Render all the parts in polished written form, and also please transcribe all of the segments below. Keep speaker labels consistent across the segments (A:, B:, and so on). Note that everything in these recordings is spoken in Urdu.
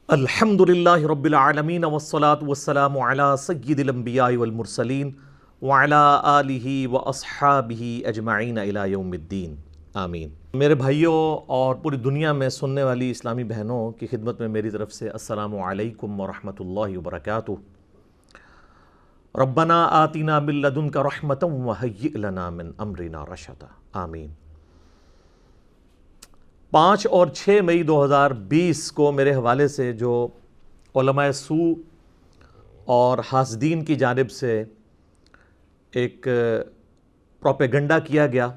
A: الحمدللہ رب العالمین والصلاة والسلام علی سید الانبیاء والمرسلین وعلی آلہ واصحابہ اجمعین الی یوم الدین آمین۔ میرے بھائیوں اور پوری دنیا میں سننے والی اسلامی بہنوں کی خدمت میں میری طرف سے السلام علیکم ورحمۃ اللہ وبرکاتہ۔ ربنا آتنا من لدنک رحمۃ وہیئ لنا من امرنا رشدا آمین۔ 5 اور 6 مئی 2020 کو میرے حوالے سے جو علماء سوء اور حاسدین کی جانب سے ایک پروپیگنڈا کیا گیا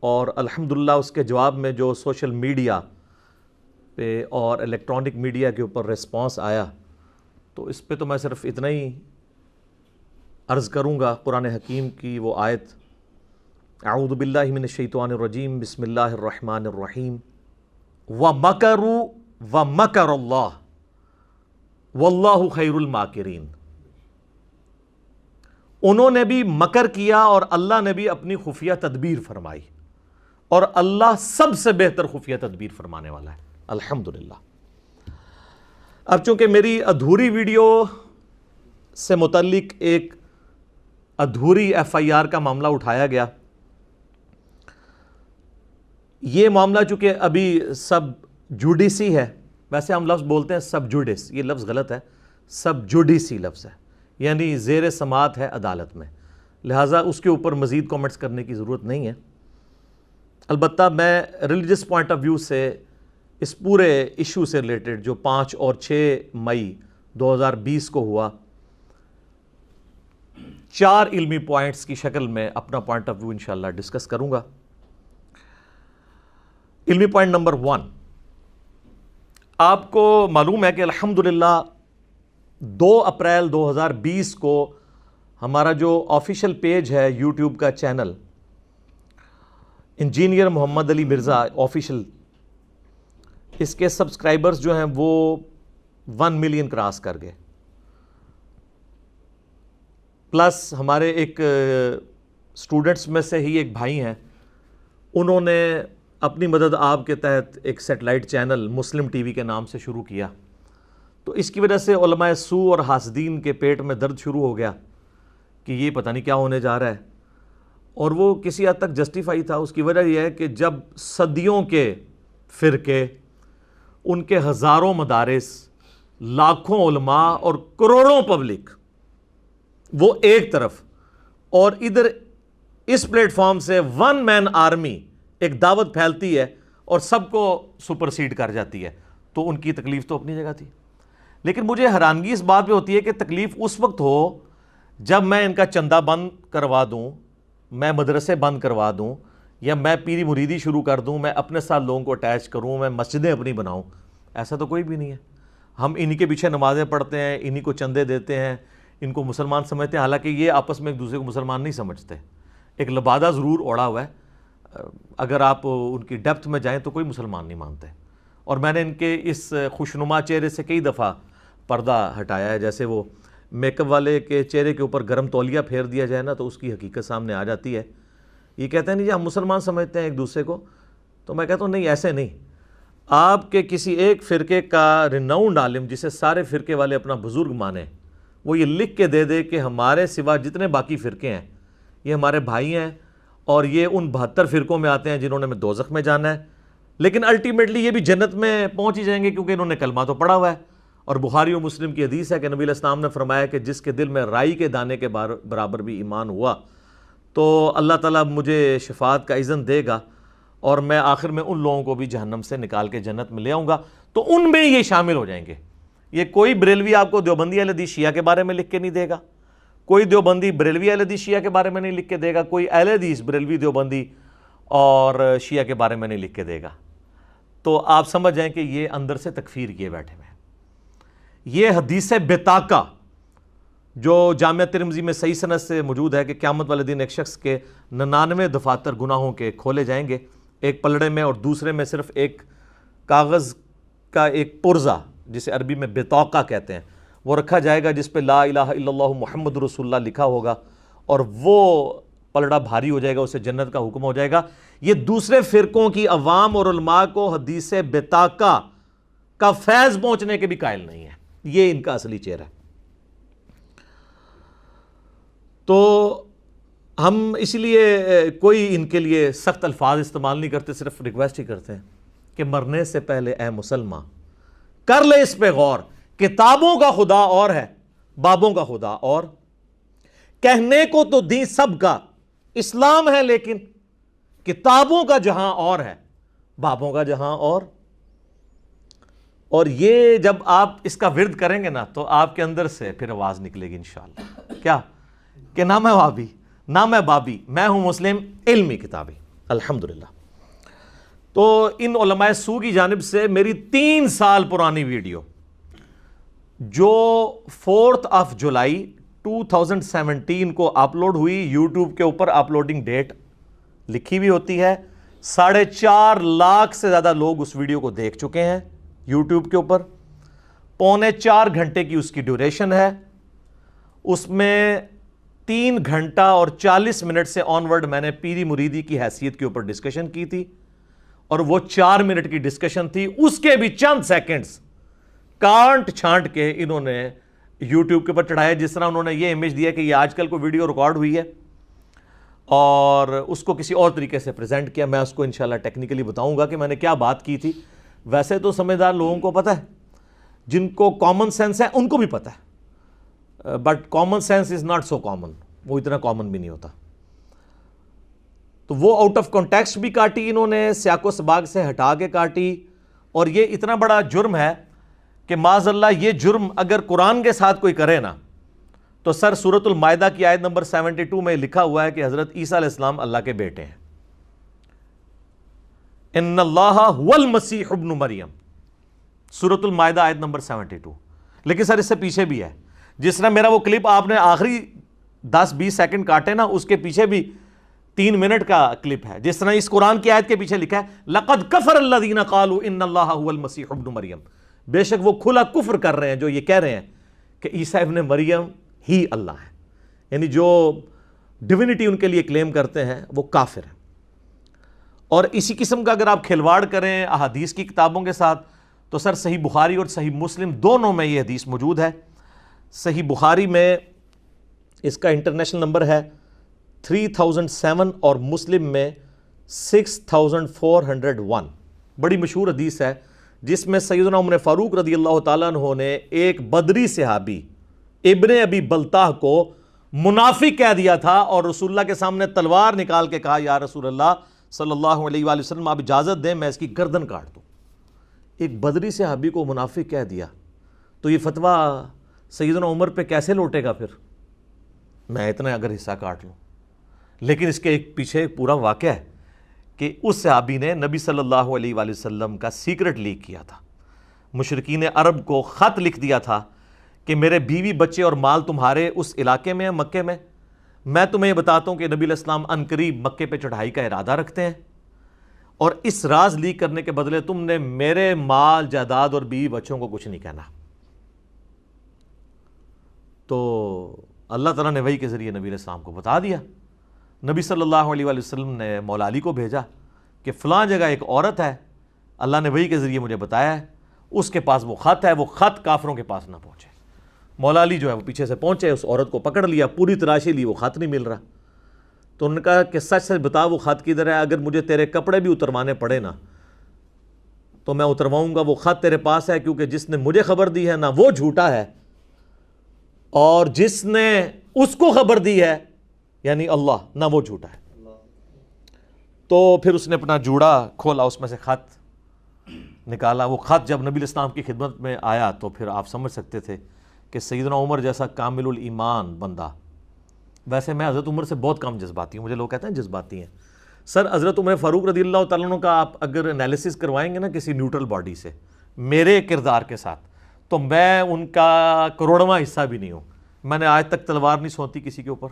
A: اور الحمدللہ اس کے جواب میں جو سوشل میڈیا پہ اور الیکٹرانک میڈیا کے اوپر ریسپانس آیا، تو اس پہ تو میں صرف اتنا ہی عرض کروں گا، قرآن حکیم کی وہ آیت اعوذ باللہ من الشیطان الرجیم بسم اللہ الرحمن الرحیم وَمَكَرُوا وَمَكَرَ اللَّهُ وَاللَّهُ خَيْرُ الْمَاكِرِينَ۔ انہوں نے بھی مکر کیا اور اللہ نے بھی اپنی خفیہ تدبیر فرمائی، اور اللہ سب سے بہتر خفیہ تدبیر فرمانے والا ہے الحمدللہ۔ اب چونکہ میری ادھوری ویڈیو سے متعلق ایک ادھوری FIR کا معاملہ اٹھایا گیا، یہ معاملہ چونکہ ابھی سب جوڈیسی ہے، ویسے ہم لفظ بولتے ہیں سب جوڈیس، یہ لفظ غلط ہے، سب جوڈیسی لفظ ہے، یعنی زیر سماعت ہے عدالت میں، لہٰذا اس کے اوپر مزید کومنٹس کرنے کی ضرورت نہیں ہے۔ البتہ میں ریلیجس پوائنٹ آف ویو سے اس پورے ایشو سے ریلیٹڈ جو 5 اور 6 مئی 2020 کو ہوا، 4 علمی پوائنٹس کی شکل میں اپنا پوائنٹ آف ویو انشاءاللہ ڈسکس کروں گا۔ علمی پوائنٹ نمبر 1، آپ کو معلوم ہے کہ الحمدللہ 2 اپریل 2020 کو ہمارا جو آفیشیل پیج ہے یوٹیوب کا چینل انجینئر محمد علی مرزا آفیشیل، اس کے سبسکرائبرز جو ہیں وہ 1 ملین کراس کر گئے، پلس ہمارے ایک سٹوڈنٹس میں سے ہی ایک بھائی ہیں، انہوں نے اپنی مدد آپ کے تحت ایک سیٹلائٹ چینل مسلم ٹی وی کے نام سے شروع کیا، تو اس کی وجہ سے علماء سوء اور حاسدین کے پیٹ میں درد شروع ہو گیا کہ یہ پتہ نہیں کیا ہونے جا رہا ہے، اور وہ کسی حد تک جسٹیفائی تھا۔ اس کی وجہ یہ ہے کہ جب صدیوں کے فرقے، ان کے ہزاروں مدارس، لاکھوں علماء اور کروڑوں پبلک وہ ایک طرف، اور ادھر اس پلیٹ فارم سے 1 مین آرمی ایک دعوت پھیلتی ہے اور سب کو سپرسیڈ کر جاتی ہے، تو ان کی تکلیف تو اپنی جگہ تھی۔ لیکن مجھے حیرانگی اس بات پہ ہوتی ہے کہ تکلیف اس وقت ہو جب میں ان کا چندہ بند کروا دوں، میں مدرسے بند کروا دوں، یا میں پیری مریدی شروع کر دوں، میں اپنے ساتھ لوگوں کو اٹیچ کروں، میں مسجدیں اپنی بناؤں۔ ایسا تو کوئی بھی نہیں ہے۔ ہم انہی کے پیچھے نمازیں پڑھتے ہیں، انہی کو چندے دیتے ہیں، ان کو مسلمان سمجھتے ہیں، حالانکہ یہ آپس میں ایک دوسرے کو مسلمان نہیں سمجھتے۔ ایک لبادہ ضرور اوڑا ہوا ہے، اگر آپ ان کی ڈیپتھ میں جائیں تو کوئی مسلمان نہیں مانتے، اور میں نے ان کے اس خوشنما چہرے سے کئی دفعہ پردہ ہٹایا ہے۔ جیسے وہ میک اپ والے کے چہرے کے اوپر گرم تولیہ پھیر دیا جائے نا تو اس کی حقیقت سامنے آ جاتی ہے۔ یہ کہتے ہیں نہیں جی ہم مسلمان سمجھتے ہیں ایک دوسرے کو، تو میں کہتا ہوں نہیں، ایسے نہیں۔ آپ کے کسی ایک فرقے کا ریناؤنڈ عالم جسے سارے فرقے والے اپنا بزرگ مانیں، وہ یہ لکھ کے دے دے کہ ہمارے سوا جتنے باقی فرقے ہیں یہ ہمارے بھائی ہیں، اور یہ ان 72 فرقوں میں آتے ہیں جنہوں نے دوزخ میں جانا ہے، لیکن الٹیمیٹلی یہ بھی جنت میں پہنچ ہی جائیں گے کیونکہ انہوں نے کلمہ تو پڑھا ہوا ہے۔ اور بخاری و مسلم کی حدیث ہے کہ نبی علیہ السلام نے فرمایا کہ جس کے دل میں رائی کے دانے کے برابر بھی ایمان ہوا تو اللہ تعالیٰ مجھے شفاعت کا اذن دے گا، اور میں آخر میں ان لوگوں کو بھی جہنم سے نکال کے جنت میں لے آؤں گا، تو ان میں یہ شامل ہو جائیں گے۔ یہ کوئی بریلوی آپ کو دیوبندی اہل حدیث شیعہ کے بارے میں لکھ کے نہیں دے گا، کوئی دیوبندی بریلوی اہل حدیث شیعہ کے بارے میں نہیں لکھ کے دے گا، کوئی اہل حدیث بریلوی دیوبندی اور شیعہ کے بارے میں نہیں لکھ کے دے گا۔ تو آپ سمجھ جائیں کہ یہ اندر سے تکفیر کیے بیٹھے ہوئے ہیں۔ یہ حدیث بطاقہ جو جامعہ ترمذی میں صحیح سند سے موجود ہے کہ قیامت والے دن ایک شخص کے 99 دفاتر گناہوں کے کھولے جائیں گے، ایک پلڑے میں، اور دوسرے میں صرف ایک کاغذ کا ایک پرزہ جسے عربی میں بطاقہ کہتے ہیں وہ رکھا جائے گا، جس پہ لا الہ الا اللہ محمد رسول اللہ لکھا ہوگا، اور وہ پلڑا بھاری ہو جائے گا، اسے جنت کا حکم ہو جائے گا۔ یہ دوسرے فرقوں کی عوام اور علماء کو حدیث بطاقہ کا فیض پہنچنے کے بھی قائل نہیں ہے. یہ ان کا اصلی چہرہ ہے. تو ہم اس لیے کوئی ان کے لیے سخت الفاظ استعمال نہیں کرتے, صرف ریکویسٹ ہی کرتے ہیں کہ مرنے سے پہلے اے مسلمان کر لے اس پہ غور, کتابوں کا خدا اور ہے, بابوں کا خدا اور, کہنے کو تو دین سب کا اسلام ہے, لیکن کتابوں کا جہاں اور ہے, بابوں کا جہاں اور یہ جب آپ اس کا ورد کریں گے نا تو آپ کے اندر سے پھر آواز نکلے گی انشاءاللہ, کیا کہ نہ میں وہابی نہ میں بابی, میں ہوں مسلم علمی کتابی الحمدللہ. تو ان علماء سو کی جانب سے میری 3 سال پرانی ویڈیو جو 4 جولائی 2017 کو اپلوڈ ہوئی, یوٹیوب کے اوپر اپلوڈنگ ڈیٹ لکھی بھی ہوتی ہے, 4.5 لاکھ سے زیادہ لوگ اس ویڈیو کو دیکھ چکے ہیں یوٹیوب کے اوپر, 3.25 گھنٹے کی اس کی ڈیوریشن ہے, اس میں 3 گھنٹہ اور 40 منٹ سے آنورڈ میں نے پیری مریدی کی حیثیت کے اوپر ڈسکشن کی تھی, اور وہ 4 منٹ کی ڈسکشن تھی, اس کے بھی چند سیکنڈز کانٹ چھانٹ کے انہوں نے یوٹیوب کے اوپر چڑھایا, جس طرح انہوں نے یہ امیج دیا کہ یہ آج کل کو ویڈیو ریکارڈ ہوئی ہے اور اس کو کسی اور طریقے سے پریزنٹ کیا. میں اس کو انشاءاللہ ٹیکنیکلی بتاؤں گا کہ میں نے کیا بات کی تھی. ویسے تو سمجھدار لوگوں کو پتہ ہے, جن کو کامن سینس ہے ان کو بھی پتہ ہے, but common sense is not so common, وہ اتنا کامن بھی نہیں ہوتا. تو وہ آؤٹ آف کانٹیکسٹ بھی کاٹی انہوں نے, سیاق و سباق سے ہٹا کے کاٹی, اور یہ اتنا بڑا جرم ہے کہ معاذ اللہ یہ جرم اگر قرآن کے ساتھ کوئی کرے نا تو سر سورۃ المائدہ کی آیت نمبر 72 میں لکھا ہوا ہے کہ حضرت عیسیٰ علیہ السلام اللہ کے بیٹے ہیں, ان اللہ هو المسیح ابن مریم, سورۃ المائدہ آیت نمبر 72. لیکن سر اس سے پیچھے بھی ہے, جس طرح میرا وہ کلپ آپ نے آخری 10-20 سیکنڈ کاٹے نا, اس کے پیچھے بھی 3 منٹ کا کلپ ہے, جس طرح اس قرآن کی آیت کے پیچھے لکھا ہے لَقَدْ كَفَرَ الَّذِينَ قَالُوا إِنَّ اللَّهَ هُوَ الْمَسِيحُ ابْنُ مریم, بے شک وہ کھلا کفر کر رہے ہیں جو یہ کہہ رہے ہیں کہ عیسیٰ ابن مریم ہی اللہ ہے, یعنی جو ڈیوینٹی ان کے لیے کلیم کرتے ہیں وہ کافر ہیں. اور اسی قسم کا اگر آپ کھلواڑ کریں احادیث کی کتابوں کے ساتھ تو سر صحیح بخاری اور صحیح مسلم دونوں میں یہ حدیث موجود ہے. صحیح بخاری میں اس کا انٹرنیشنل نمبر ہے 3007 اور مسلم میں 6401, بڑی مشہور حدیث ہے, جس میں سیدنا عمر فاروق رضی اللہ تعالیٰ عنہ نے ایک بدری صحابی ابن ابی بلتاہ کو منافق کہہ دیا تھا, اور رسول اللہ کے سامنے تلوار نکال کے کہا یا رسول اللہ صلی اللہ علیہ وآلہ وسلم آپ اجازت دیں میں اس کی گردن کاٹ دوں. ایک بدری صحابی کو منافق کہہ دیا تو یہ فتویٰ سیدنا عمر پہ کیسے لوٹے گا پھر, میں اتنا اگر حصہ کاٹ لوں. لیکن اس کے ایک پیچھے پورا واقعہ ہے کہ اس صحابی نے نبی صلی اللہ علیہ وآلہ وسلم کا سیکرٹ لیک کیا تھا, مشرکین عرب کو خط لکھ دیا تھا کہ میرے بیوی بچے اور مال تمہارے اس علاقے میں ہیں مکے میں تمہیں یہ بتاتا ہوں کہ نبی علیہ السلام عنقریب مکے پہ چڑھائی کا ارادہ رکھتے ہیں, اور اس راز لیک کرنے کے بدلے تم نے میرے مال جائیداد اور بیوی بچوں کو کچھ نہیں کہنا. تو اللہ تعالیٰ نے وحی کے ذریعے نبی علیہ السلام کو بتا دیا. نبی صلی اللہ علیہ وآلہ وسلم نے مولا علی کو بھیجا کہ فلاں جگہ ایک عورت ہے, اللہ نے وحی کے ذریعے مجھے بتایا ہے, اس کے پاس وہ خط ہے, وہ خط کافروں کے پاس نہ پہنچے. مولا علی جو ہے وہ پیچھے سے پہنچے, اس عورت کو پکڑ لیا, پوری تلاشی لی, وہ خط نہیں مل رہا. تو انہوں نے کہا کہ سچ سچ بتا وہ خط کدھر ہے, اگر مجھے تیرے کپڑے بھی اتروانے پڑے نا تو میں اترواؤں گا, وہ خط تیرے پاس ہے, کیونکہ جس نے مجھے خبر دی ہے نہ وہ جھوٹا ہے, اور جس نے اس کو خبر دی ہے یعنی اللہ نہ وہ جھوٹا ہے. تو پھر اس نے اپنا جوڑا کھولا, اس میں سے خط نکالا. وہ خط جب نبی الاسلام کی خدمت میں آیا تو پھر آپ سمجھ سکتے تھے کہ سیدنا عمر جیسا کامل الایمان بندہ, ویسے میں حضرت عمر سے بہت کم جذباتی ہوں, مجھے لوگ کہتے ہیں جذباتی ہیں. سر حضرت عمر فاروق رضی اللہ تعالیٰ عنہ کا آپ اگر انالیسس کروائیں گے نا کسی نیوٹرل باڈی سے میرے کردار کے ساتھ, تو میں ان کا کروڑواں حصہ بھی نہیں ہوں. میں نے آج تک تلوار نہیں سونتی کسی کے اوپر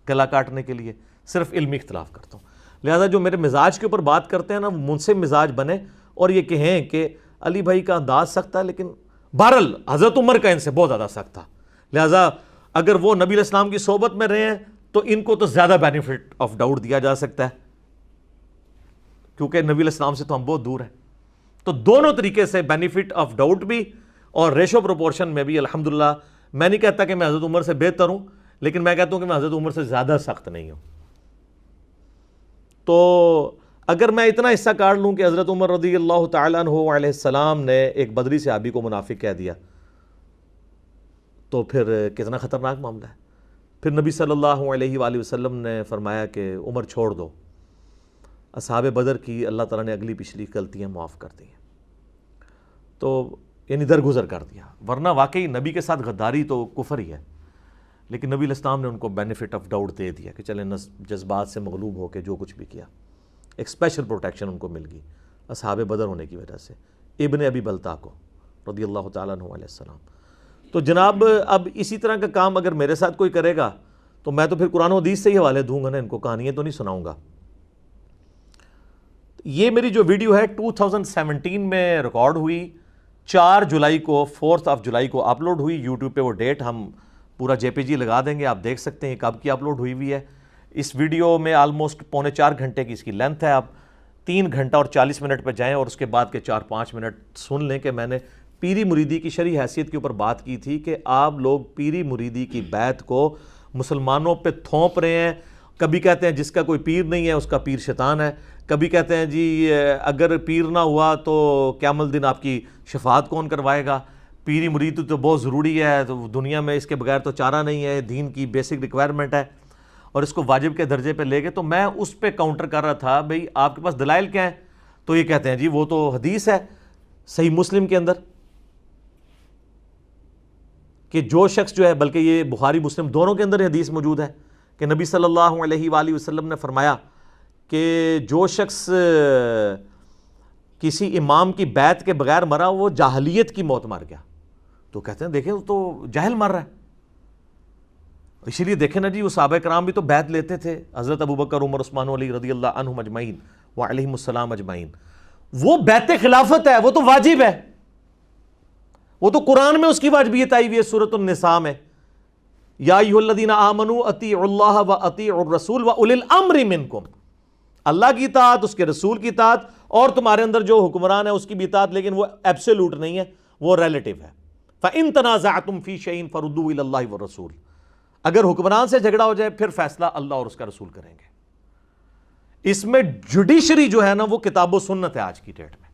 A: گلا کاٹنے کے لیے, صرف علمی اختلاف کرتا ہوں. لہذا جو میرے مزاج کے اوپر بات کرتے ہیں نا وہ منصف مزاج بنے اور یہ کہیں کہ علی بھائی کا انداز سخت ہے, لیکن بہرحال حضرت عمر کا ان سے بہت زیادہ سخت تھا. لہذا اگر وہ نبی علیہ السلام کی صحبت میں رہے ہیں تو ان کو تو زیادہ بینیفٹ آف ڈاؤٹ دیا جا سکتا ہے, کیونکہ نبی علیہ السلام سے تو ہم بہت دور ہیں. تو دونوں طریقے سے بینیفٹ آف ڈاؤٹ بھی اور ریشو پروپورشن میں بھی الحمدللہ. میں نہیں کہتا کہ میں حضرت عمر سے بہتر ہوں, لیکن میں کہتا ہوں کہ میں حضرت عمر سے زیادہ سخت نہیں ہوں. تو اگر میں اتنا حصہ کاٹ لوں کہ حضرت عمر رضی اللہ تعالیٰ عنہ علیہ السلام نے ایک بدری صحابی کو منافق کہہ دیا, تو پھر کتنا خطرناک معاملہ ہے. پھر نبی صلی اللہ علیہ وآلہ وسلم نے فرمایا کہ عمر چھوڑ دو, اصحاب بدر کی اللہ تعالیٰ نے اگلی پچھلی غلطیاں معاف کر دی ہیں, تو یعنی درگزر کر دیا. ورنہ واقعی نبی کے ساتھ غداری تو کفر ہی ہے, لیکن نبی علیہ السلام نے ان کو بینیفٹ آف ڈاؤٹ دے دیا کہ چلیں جذبات سے مغلوب ہو کے جو کچھ بھی کیا, ایک اسپیشل پروٹیکشن ان کو مل گئی اصحاب بدر ہونے کی وجہ سے, ابن ابی بلتا کو رضی اللہ تعالیٰ عنہ علیہ السلام. تو جناب اب اسی طرح کا کام اگر میرے ساتھ کوئی کرے گا تو میں تو پھر قرآن و حدیث سے ہی حوالے دوں گا نا, ان کو کہانیاں تو نہیں سناؤں گا. یہ میری جو ویڈیو ہے 2017 میں ریکارڈ ہوئی, 4 جولائی کو 4 جولائی کو اپلوڈ ہوئی. یوٹیوب پہ وہ ڈیٹ ہم پورا JPG لگا دیں گے, آپ دیکھ سکتے ہیں کب کی اپلوڈ ہوئی ہے. اس ویڈیو میں آلموسٹ 3.25 گھنٹے کی اس کی لینتھ ہے. آپ 3 گھنٹہ اور 40 منٹ پہ جائیں اور اس کے بعد کے 4-5 منٹ سن لیں کہ میں نے پیری مریدی کی شرعی حیثیت کے اوپر بات کی تھی کہ آپ لوگ پیری مریدی کی بیعت کو مسلمانوں پہ تھوپ رہے ہیں. کبھی کہتے ہیں جس کا کوئی پیر نہیں ہے اس کا پیر شیطان ہے, کبھی کہتے ہیں جی اگر پیر نہ ہوا تو قیامت الدین آپ کی شفاعت کون کروائے گا, پیری مریدی تو بہت ضروری ہے, تو دنیا میں اس کے بغیر تو چارہ نہیں ہے, دین کی بیسک ریکوائرمنٹ ہے, اور اس کو واجب کے درجے پہ لے گئے. تو میں اس پہ کاؤنٹر کر رہا تھا بھئی آپ کے پاس دلائل کیا ہیں, تو یہ کہتے ہیں جی وہ تو حدیث ہے صحیح مسلم کے اندر کہ جو شخص جو ہے, بلکہ یہ بخاری مسلم دونوں کے اندر حدیث موجود ہے کہ نبی صلی اللہ علیہ وآلہ وسلم نے فرمایا کہ جو شخص کسی امام کی بیعت کے بغیر مرا وہ جاہلیت کی موت مر گیا. تو کہتے ہیں دیکھیں تو جاہل مر رہا ہے. اسی لیے دیکھیں نا جی وہ صحابہ کرام بھی تو بیعت لیتے تھے, حضرت ابوبکر عمر عثمان علی رضی اللہ عنہم اجمعین وعلیہم السلام اجمعین. وہ بیعت خلافت ہے, وہ تو واجب ہے, وہ تو قرآن میں اس کی واجبیت آئی ہوئی ہے سورۃ النساء میں, یا ایھا الذین آمنوا اطیعوا اللہ واطیعوا الرسول واولی الامر منکم. اللہ کی اطاعت, اس کے رسول کی اطاعت, اور تمہارے اندر جو حکمران ہے اس کی بھی اطاعت, لیکن وہ ایبسولوٹ نہیں ہے, وہ ریلیٹیو ہے. فَإِن تَنَازَعْتُمْ فِي شَيْءٍ فَرُدُّوهُ إِلَى اللَّهِ وَالرَّسُولِ. اگر حکمران سے جھگڑا ہو جائے پھر فیصلہ اللہ اور اس کا رسول کریں گے. اس میں جوڈیشری جو ہے نا وہ کتاب و سنت ہے آج کی ڈیٹ میں.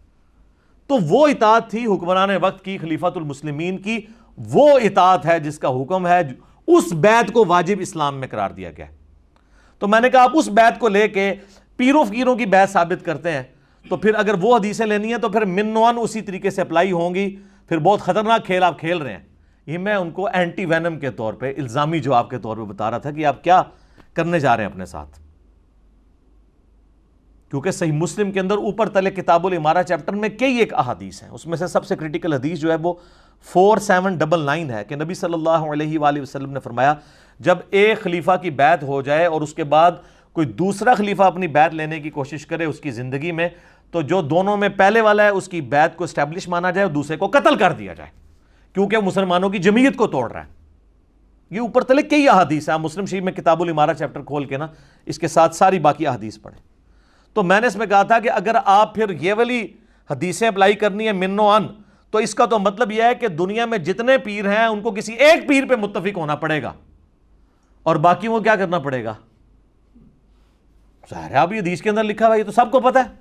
A: تو وہ اطاعت تھی حکمران وقت کی, خلیفۃ المسلمین کی, وہ اطاعت ہے جس کا حکم ہے, اس بیعت کو واجب اسلام میں قرار دیا گیا ہے. تو میں نے کہا آپ اس بیعت کو لے کے پیروں فقیروں کی بیعت ثابت کرتے ہیں, تو پھر اگر وہ حدیثیں لینی ہیں تو پھر منوان اسی طریقے سے اپلائی ہوں گی. پھر بہت خطرناک کھیل آپ کھیل رہے ہیں. یہ میں ان کو اینٹی وینم کے طور پہ, الزامی جواب کے طور پہ بتا رہا تھا کہ آپ کیا کرنے جا رہے ہیں اپنے ساتھ. کیونکہ صحیح مسلم کے اندر اوپر تلے کتاب الامارہ چیپٹر میں کئی ایک احادیث ہیں, اس میں سے سب سے کریٹیکل حدیث جو ہے وہ 4799 ہے کہ نبی صلی اللہ علیہ وآلہ وسلم نے فرمایا جب ایک خلیفہ کی بیعت ہو جائے اور اس کے بعد کوئی دوسرا خلیفہ اپنی بیعت لینے کی کوشش کرے اس کی زندگی میں, تو جو دونوں میں پہلے والا ہے اس کی بیعت کو اسٹیبلش مانا جائے اور دوسرے کو قتل کر دیا جائے, کیونکہ مسلمانوں کی جمعیت کو توڑ رہا ہے. یہ اوپر تلے کئی احادیث ہیں, مسلم شریف میں کتاب الامارہ چیپٹر کھول کے نا اس کے ساتھ ساری باقی احادیث پڑھیں. تو میں نے اس میں کہا تھا کہ اگر آپ پھر یہ والی حدیثیں اپلائی کرنی ہے من و ان, تو اس کا تو مطلب یہ ہے کہ دنیا میں جتنے پیر ہیں ان کو کسی ایک پیر پہ متفق ہونا پڑے گا اور باقیوں کو کیا کرنا پڑے گا. ظاہر ہے اب یہ حدیث کے اندر لکھا ہوا, یہ تو سب کو پتہ ہے.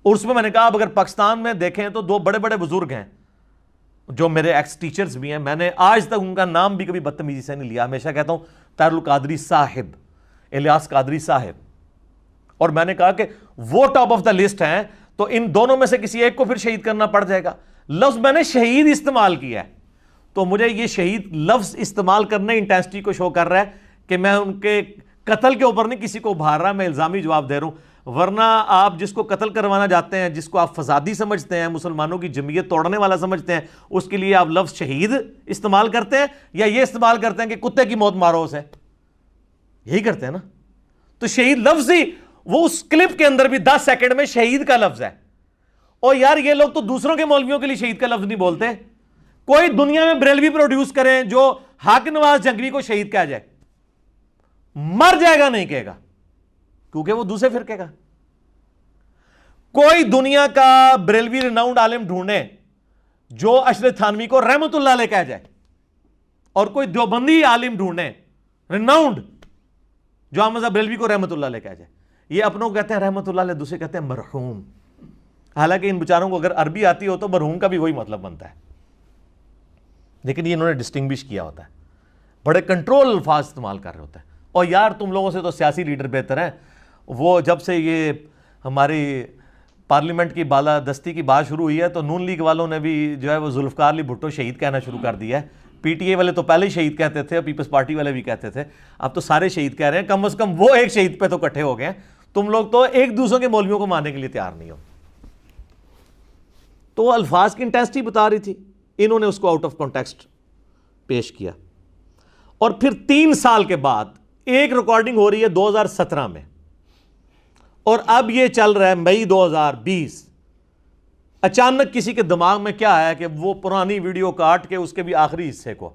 A: اور اس میں نے کہا اگر پاکستان میں دیکھیں تو 2 بڑے بڑے بزرگ ہیں جو میرے ایکس ٹیچرز بھی ہیں, میں نے آج تک ان کا نام بھی کبھی بدتمیزی سے نہیں لیا. ہمیشہ کہتا ہوں طاہر القادری صاحب, الیاس قادری صاحب, اور میں نے کہا کہ وہ ٹاپ آف دا لسٹ ہیں, تو ان دونوں میں سے کسی ایک کو پھر شہید کرنا پڑ جائے گا. لفظ میں نے شہید استعمال کیا ہے, تو مجھے یہ شہید لفظ استعمال کرنے انٹینسٹی کو شو کر رہا ہے کہ میں ان کے قتل کے اوپر نہیں کسی کو ابھار رہا, میں الزامی جواب دے رہا ہوں. ورنہ آپ جس کو قتل کروانا چاہتے ہیں, جس کو آپ فسادی سمجھتے ہیں, مسلمانوں کی جمعیت توڑنے والا سمجھتے ہیں, اس کے لیے آپ لفظ شہید استعمال کرتے ہیں یا یہ استعمال کرتے ہیں کہ کتے کی موت مارو اسے, یہی کرتے ہیں نا. تو شہید لفظ ہی وہ اس کلپ کے اندر بھی 10 سیکنڈ میں شہید کا لفظ ہے. اور یار یہ لوگ تو دوسروں کے مولویوں کے لیے شہید کا لفظ نہیں بولتے. کوئی دنیا میں بریلوی پروڈیوس کریں جو حق نواز جنگوی کو شہید کہا جائے, مر جائے گا نہیں کہے گا, کیونکہ وہ دوسرے فرقے کا. کوئی دنیا کا بریلوی ریناؤنڈ عالم ڈھونڈے جو اشرف تھانوی کو رحمت اللہ علیہ کہہ جائے، اور کوئی دیوبندی عالم ڈھونڈے ریناؤنڈ جو احمد بریلوی کو رحمت اللہ علیہ کہہ جائے. یہ اپنوں کو کہتے ہیں رحمت اللہ علیہ، دوسرے کہتے ہیں مرحوم. حالانکہ ان بیچاروں کو اگر عربی آتی ہو تو مرحوم کا بھی وہی مطلب بنتا ہے، لیکن یہ انہوں نے ڈسٹنگوش کیا ہوتا ہے، بڑے کنٹرول الفاظ استعمال کر رہے ہوتے ہیں. اور یار تم لوگوں سے تو سیاسی لیڈر بہتر ہیں. وہ جب سے یہ ہماری پارلیمنٹ کی بالادستی کی بات شروع ہوئی ہے تو نون لیگ والوں نے بھی جو ہے وہ ذوالفقار علی بھٹو شہید کہنا شروع کر دیا ہے. پی ٹی اے والے تو پہلے ہی شہید کہتے تھے، پیپلز پارٹی والے بھی کہتے تھے، اب تو سارے شہید کہہ رہے ہیں. کم از کم وہ ایک شہید پہ تو اکٹھے ہو گئے ہیں. تم لوگ تو ایک دوسروں کے مولویوں کو ماننے کے لیے تیار نہیں ہو. تو الفاظ کی انٹینسٹی بتا رہی تھی، انہوں نے اس کو آؤٹ آف کانٹیکسٹ پیش کیا. اور پھر 3 سال کے بعد ایک ریکارڈنگ ہو رہی ہے 2017 میں، اور اب یہ چل رہا ہے مئی 2020. اچانک کسی کے دماغ میں کیا آیا کہ وہ پرانی ویڈیو کاٹ کے اس کے بھی آخری حصے کو،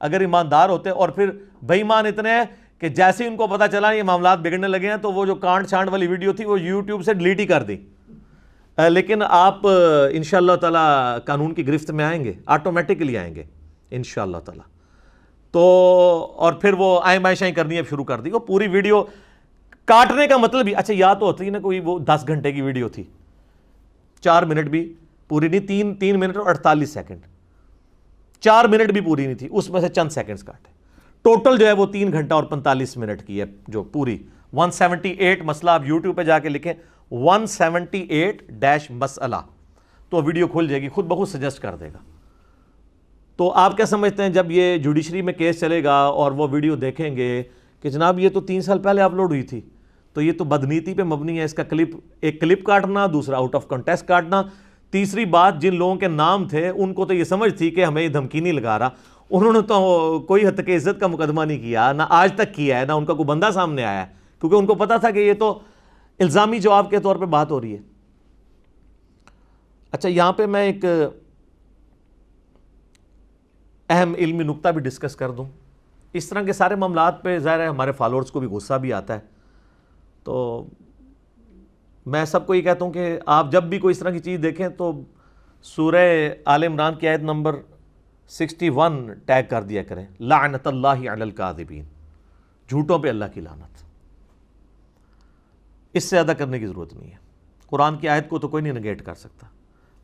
A: اگر ایماندار ہوتے اور پھر بے ایمان اتنے ہیں کہ جیسے ان کو پتا چلا یہ معاملات بگڑنے لگے ہیں تو وہ جو کانٹ چھانٹ والی ویڈیو تھی وہ یوٹیوب سے ڈیلیٹ ہی کر دی. لیکن آپ انشاءاللہ تعالی قانون کی گرفت میں آئیں گے، آٹومیٹکلی آئیں گے انشاءاللہ تعالی. تو اور پھر وہ آئیں کرنی اب شروع کر دی. وہ پوری ویڈیو کاٹنے کا مطلب ہی اچھا یا تو ہوتی نا کوئی وہ 10 گھنٹے کی ویڈیو تھی، 4 منٹ بھی پوری نہیں، 3 منٹ اور 48 سیکنڈ، 4 منٹ بھی پوری نہیں تھی، اس میں سے چند سیکنڈز کاٹے. ٹوٹل جو ہے وہ 3 گھنٹہ اور 45 منٹ کی ہے جو پوری 178 مسئلہ. آپ یوٹیوب پہ جا کے لکھیں 178 مسئلہ تو ویڈیو کھل جائے گی، خود بخود سجیسٹ کر دے گا. تو آپ کیا سمجھتے ہیں جب یہ جوڈیشری میں کیس چلے گا اور وہ ویڈیو دیکھیں گے کہ جناب یہ تو 3 سال پہلے اپلوڈ ہوئی تھی، تو یہ تو بدنیتی پہ مبنی ہے. اس کا ایک کلپ کاٹنا، دوسرا آؤٹ آف کنٹیکسٹ کاٹنا، تیسری بات جن لوگوں کے نام تھے ان کو تو یہ سمجھ تھی کہ ہمیں یہ دھمکی نہیں لگا رہا. انہوں نے تو کوئی حد تک عزت کا مقدمہ نہیں کیا، نہ آج تک کیا ہے، نہ ان کا کوئی بندہ سامنے آیا ہے، کیونکہ ان کو پتا تھا کہ یہ تو الزامی جواب کے طور پہ بات ہو رہی ہے. اچھا یہاں پہ میں ایک اہم علمی نکتہ بھی ڈسکس کر دوں. اس طرح کے سارے معاملات پہ ظاہر ہے ہمارے فالوورز کو بھی غصہ بھی آتا ہے. تو میں سب کو یہ کہتا ہوں کہ آپ جب بھی کوئی اس طرح کی چیز دیکھیں تو سورہ آل عمران کی آیت نمبر 61 ٹیگ کر دیا کریں، لعنت اللہ علی الکاذبین، جھوٹوں پہ اللہ کی لعنت. اس سے زیادہ کرنے کی ضرورت نہیں ہے. قرآن کی آیت کو تو کوئی نہیں نگیٹ کر سکتا.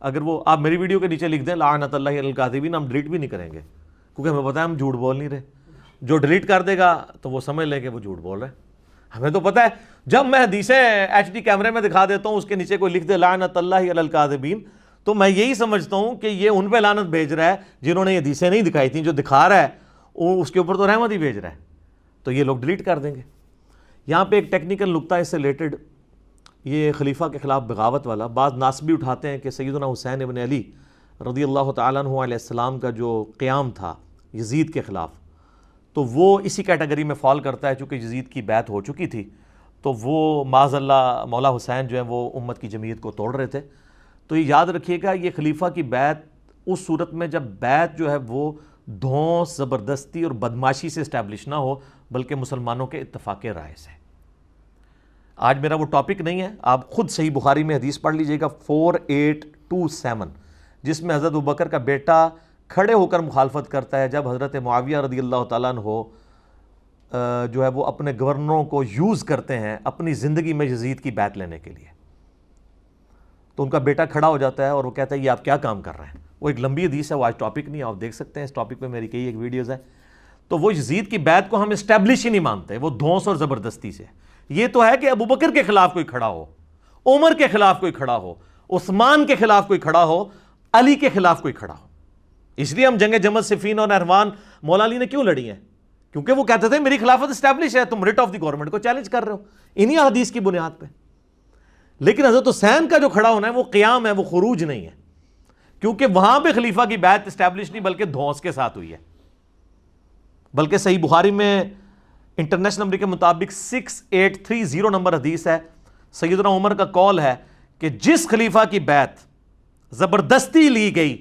A: اگر وہ آپ میری ویڈیو کے نیچے لکھ دیں لعنت اللہ علی الکاذبین، ہم ڈیلیٹ بھی نہیں کریں گے کیونکہ ہمیں پتہ ہے ہم جھوٹ بول نہیں رہے. جو ڈیلیٹ کر دے گا تو وہ سمجھ لے کہ وہ جھوٹ بول رہے ہیں. ہمیں تو پتہ ہے جب میں حدیثیں ایچ ڈی کیمرے میں دکھا دیتا ہوں اس کے نیچے کوئی لکھ دے لعنت اللہ علی الکاذبین تو میں یہی سمجھتا ہوں کہ یہ ان پہ لعنت بھیج رہا ہے جنہوں نے یہ حدیثیں نہیں دکھائی تھیں. جو دکھا رہا ہے وہ اس کے اوپر تو رحمت ہی بھیج رہا ہے، تو یہ لوگ ڈیلیٹ کر دیں گے. یہاں پہ ایک ٹیکنیکل نکتہ اس سے ریلیٹڈ، یہ خلیفہ کے خلاف بغاوت والا. بعض ناسبی اٹھاتے ہیں کہ سیدنا حسین ابن علی رضی اللہ تعالیٰ عنہ علیہ السلام کا جو قیام تھا یزید کے خلاف، تو وہ اسی کیٹیگری میں فال کرتا ہے. چونکہ یزید کی بیعت ہو چکی تھی تو وہ معاذ اللہ مولا حسین جو ہیں وہ امت کی جمعیت کو توڑ رہے تھے. تو یہ یاد رکھیے گا یہ خلیفہ کی بیعت اس صورت میں جب بیعت جو ہے وہ دھونس، زبردستی اور بدماشی سے اسٹیبلش نہ ہو بلکہ مسلمانوں کے اتفاق رائے سے. آج میرا وہ ٹاپک نہیں ہے، آپ خود صحیح بخاری میں حدیث پڑھ لیجئے گا 4827 جس میں حضرت ابوبکر کا بیٹا کھڑے ہو کر مخالفت کرتا ہے جب حضرت معاویہ رضی اللہ تعالیٰ عنہ جو ہے وہ اپنے گورنروں کو یوز کرتے ہیں اپنی زندگی میں یزید کی بیعت لینے کے لیے. تو ان کا بیٹا کھڑا ہو جاتا ہے اور وہ کہتا ہے یہ آپ کیا کام کر رہے ہیں. وہ ایک لمبی حدیث ہے، وہ آج ٹاپک نہیں ہے، آپ دیکھ سکتے ہیں، اس ٹاپک پہ میری کئی ایک ویڈیوز ہیں. تو وہ یزید کی بیعت کو ہم اسٹیبلش ہی نہیں مانتے، وہ دھونس اور زبردستی سے. یہ تو ہے کہ ابوبکر کے خلاف کوئی کھڑا ہو، عمر کے خلاف کوئی کھڑا ہو، عثمان کے خلاف کوئی کھڑا ہو، علی کے خلاف کوئی کھڑا ہو. اس لیے ہم جنگ جمل صفین اور نہروان مولا علی نے کیوں لڑی ہیں؟ کیونکہ وہ کہتے تھے میری خلافت اسٹیبلش ہے، تم ریٹ آف دی گورنمنٹ کو چیلنج کر رہے ہو انہی حدیث کی بنیاد پہ. لیکن حضرت حسین کا جو کھڑا ہونا ہے وہ قیام ہے، وہ خروج نہیں ہے، کیونکہ وہاں پہ خلیفہ کی بیعت اسٹیبلش نہیں بلکہ دھونس کے ساتھ ہوئی ہے. بلکہ صحیح بخاری میں انٹرنیشنل نمبر کے مطابق 6830 نمبر حدیث ہے، سیدنا عمر کا قول ہے کہ جس خلیفہ کی بیعت زبردستی لی گئی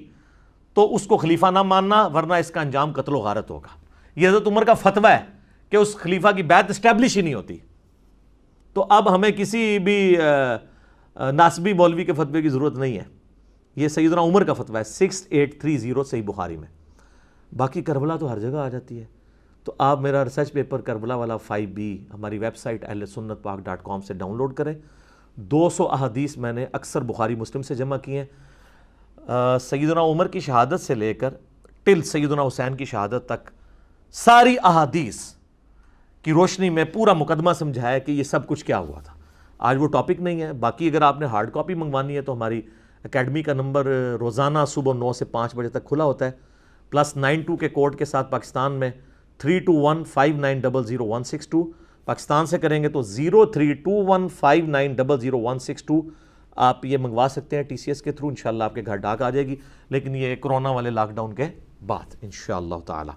A: تو اس کو خلیفہ نہ ماننا ورنہ اس کا انجام قتل و غارت ہوگا. یہ حضرت عمر کا فتویٰ ہے کہ اس خلیفہ کی بیعت اسٹیبلش ہی نہیں ہوتی. تو اب ہمیں کسی بھی ناسبی مولوی کے فتوے کی ضرورت نہیں ہے، یہ سیدنا عمر کا فتویٰ ہے 6830 صحیح بخاری میں۔ باقی کربلا تو ہر جگہ آ جاتی ہے، تو آپ میرا ریسرچ پیپر کربلا والا 5B ہماری ویب سائٹ ahlsunnatpak.com سے ڈاؤن لوڈ کریں۔ 200 احادیث میں نے اکثر بخاری مسلم سے جمع کیے ہیں، سیدنا عمر کی شہادت سے لے کر ٹل سیدنا حسین کی شہادت تک ساری احادیث کی روشنی میں پورا مقدمہ سمجھایا کہ یہ سب کچھ کیا ہوا تھا۔ آج وہ ٹاپک نہیں ہے، باقی اگر آپ نے ہارڈ کاپی منگوانی ہے تو ہماری اکیڈمی کا نمبر روزانہ صبح 9 سے 5 بجے تک کھلا ہوتا ہے، +92 کے کوڈ کے ساتھ پاکستان میں 3215900162، پاکستان سے کریں گے تو 032159000162۔ آپ یہ منگوا سکتے ہیں TCS کے تھرو، انشاءاللہ آپ کے گھر ڈاک آ جائے گی، لیکن یہ کرونا والے لاک ڈاؤن کے بعد انشاءاللہ تعالی۔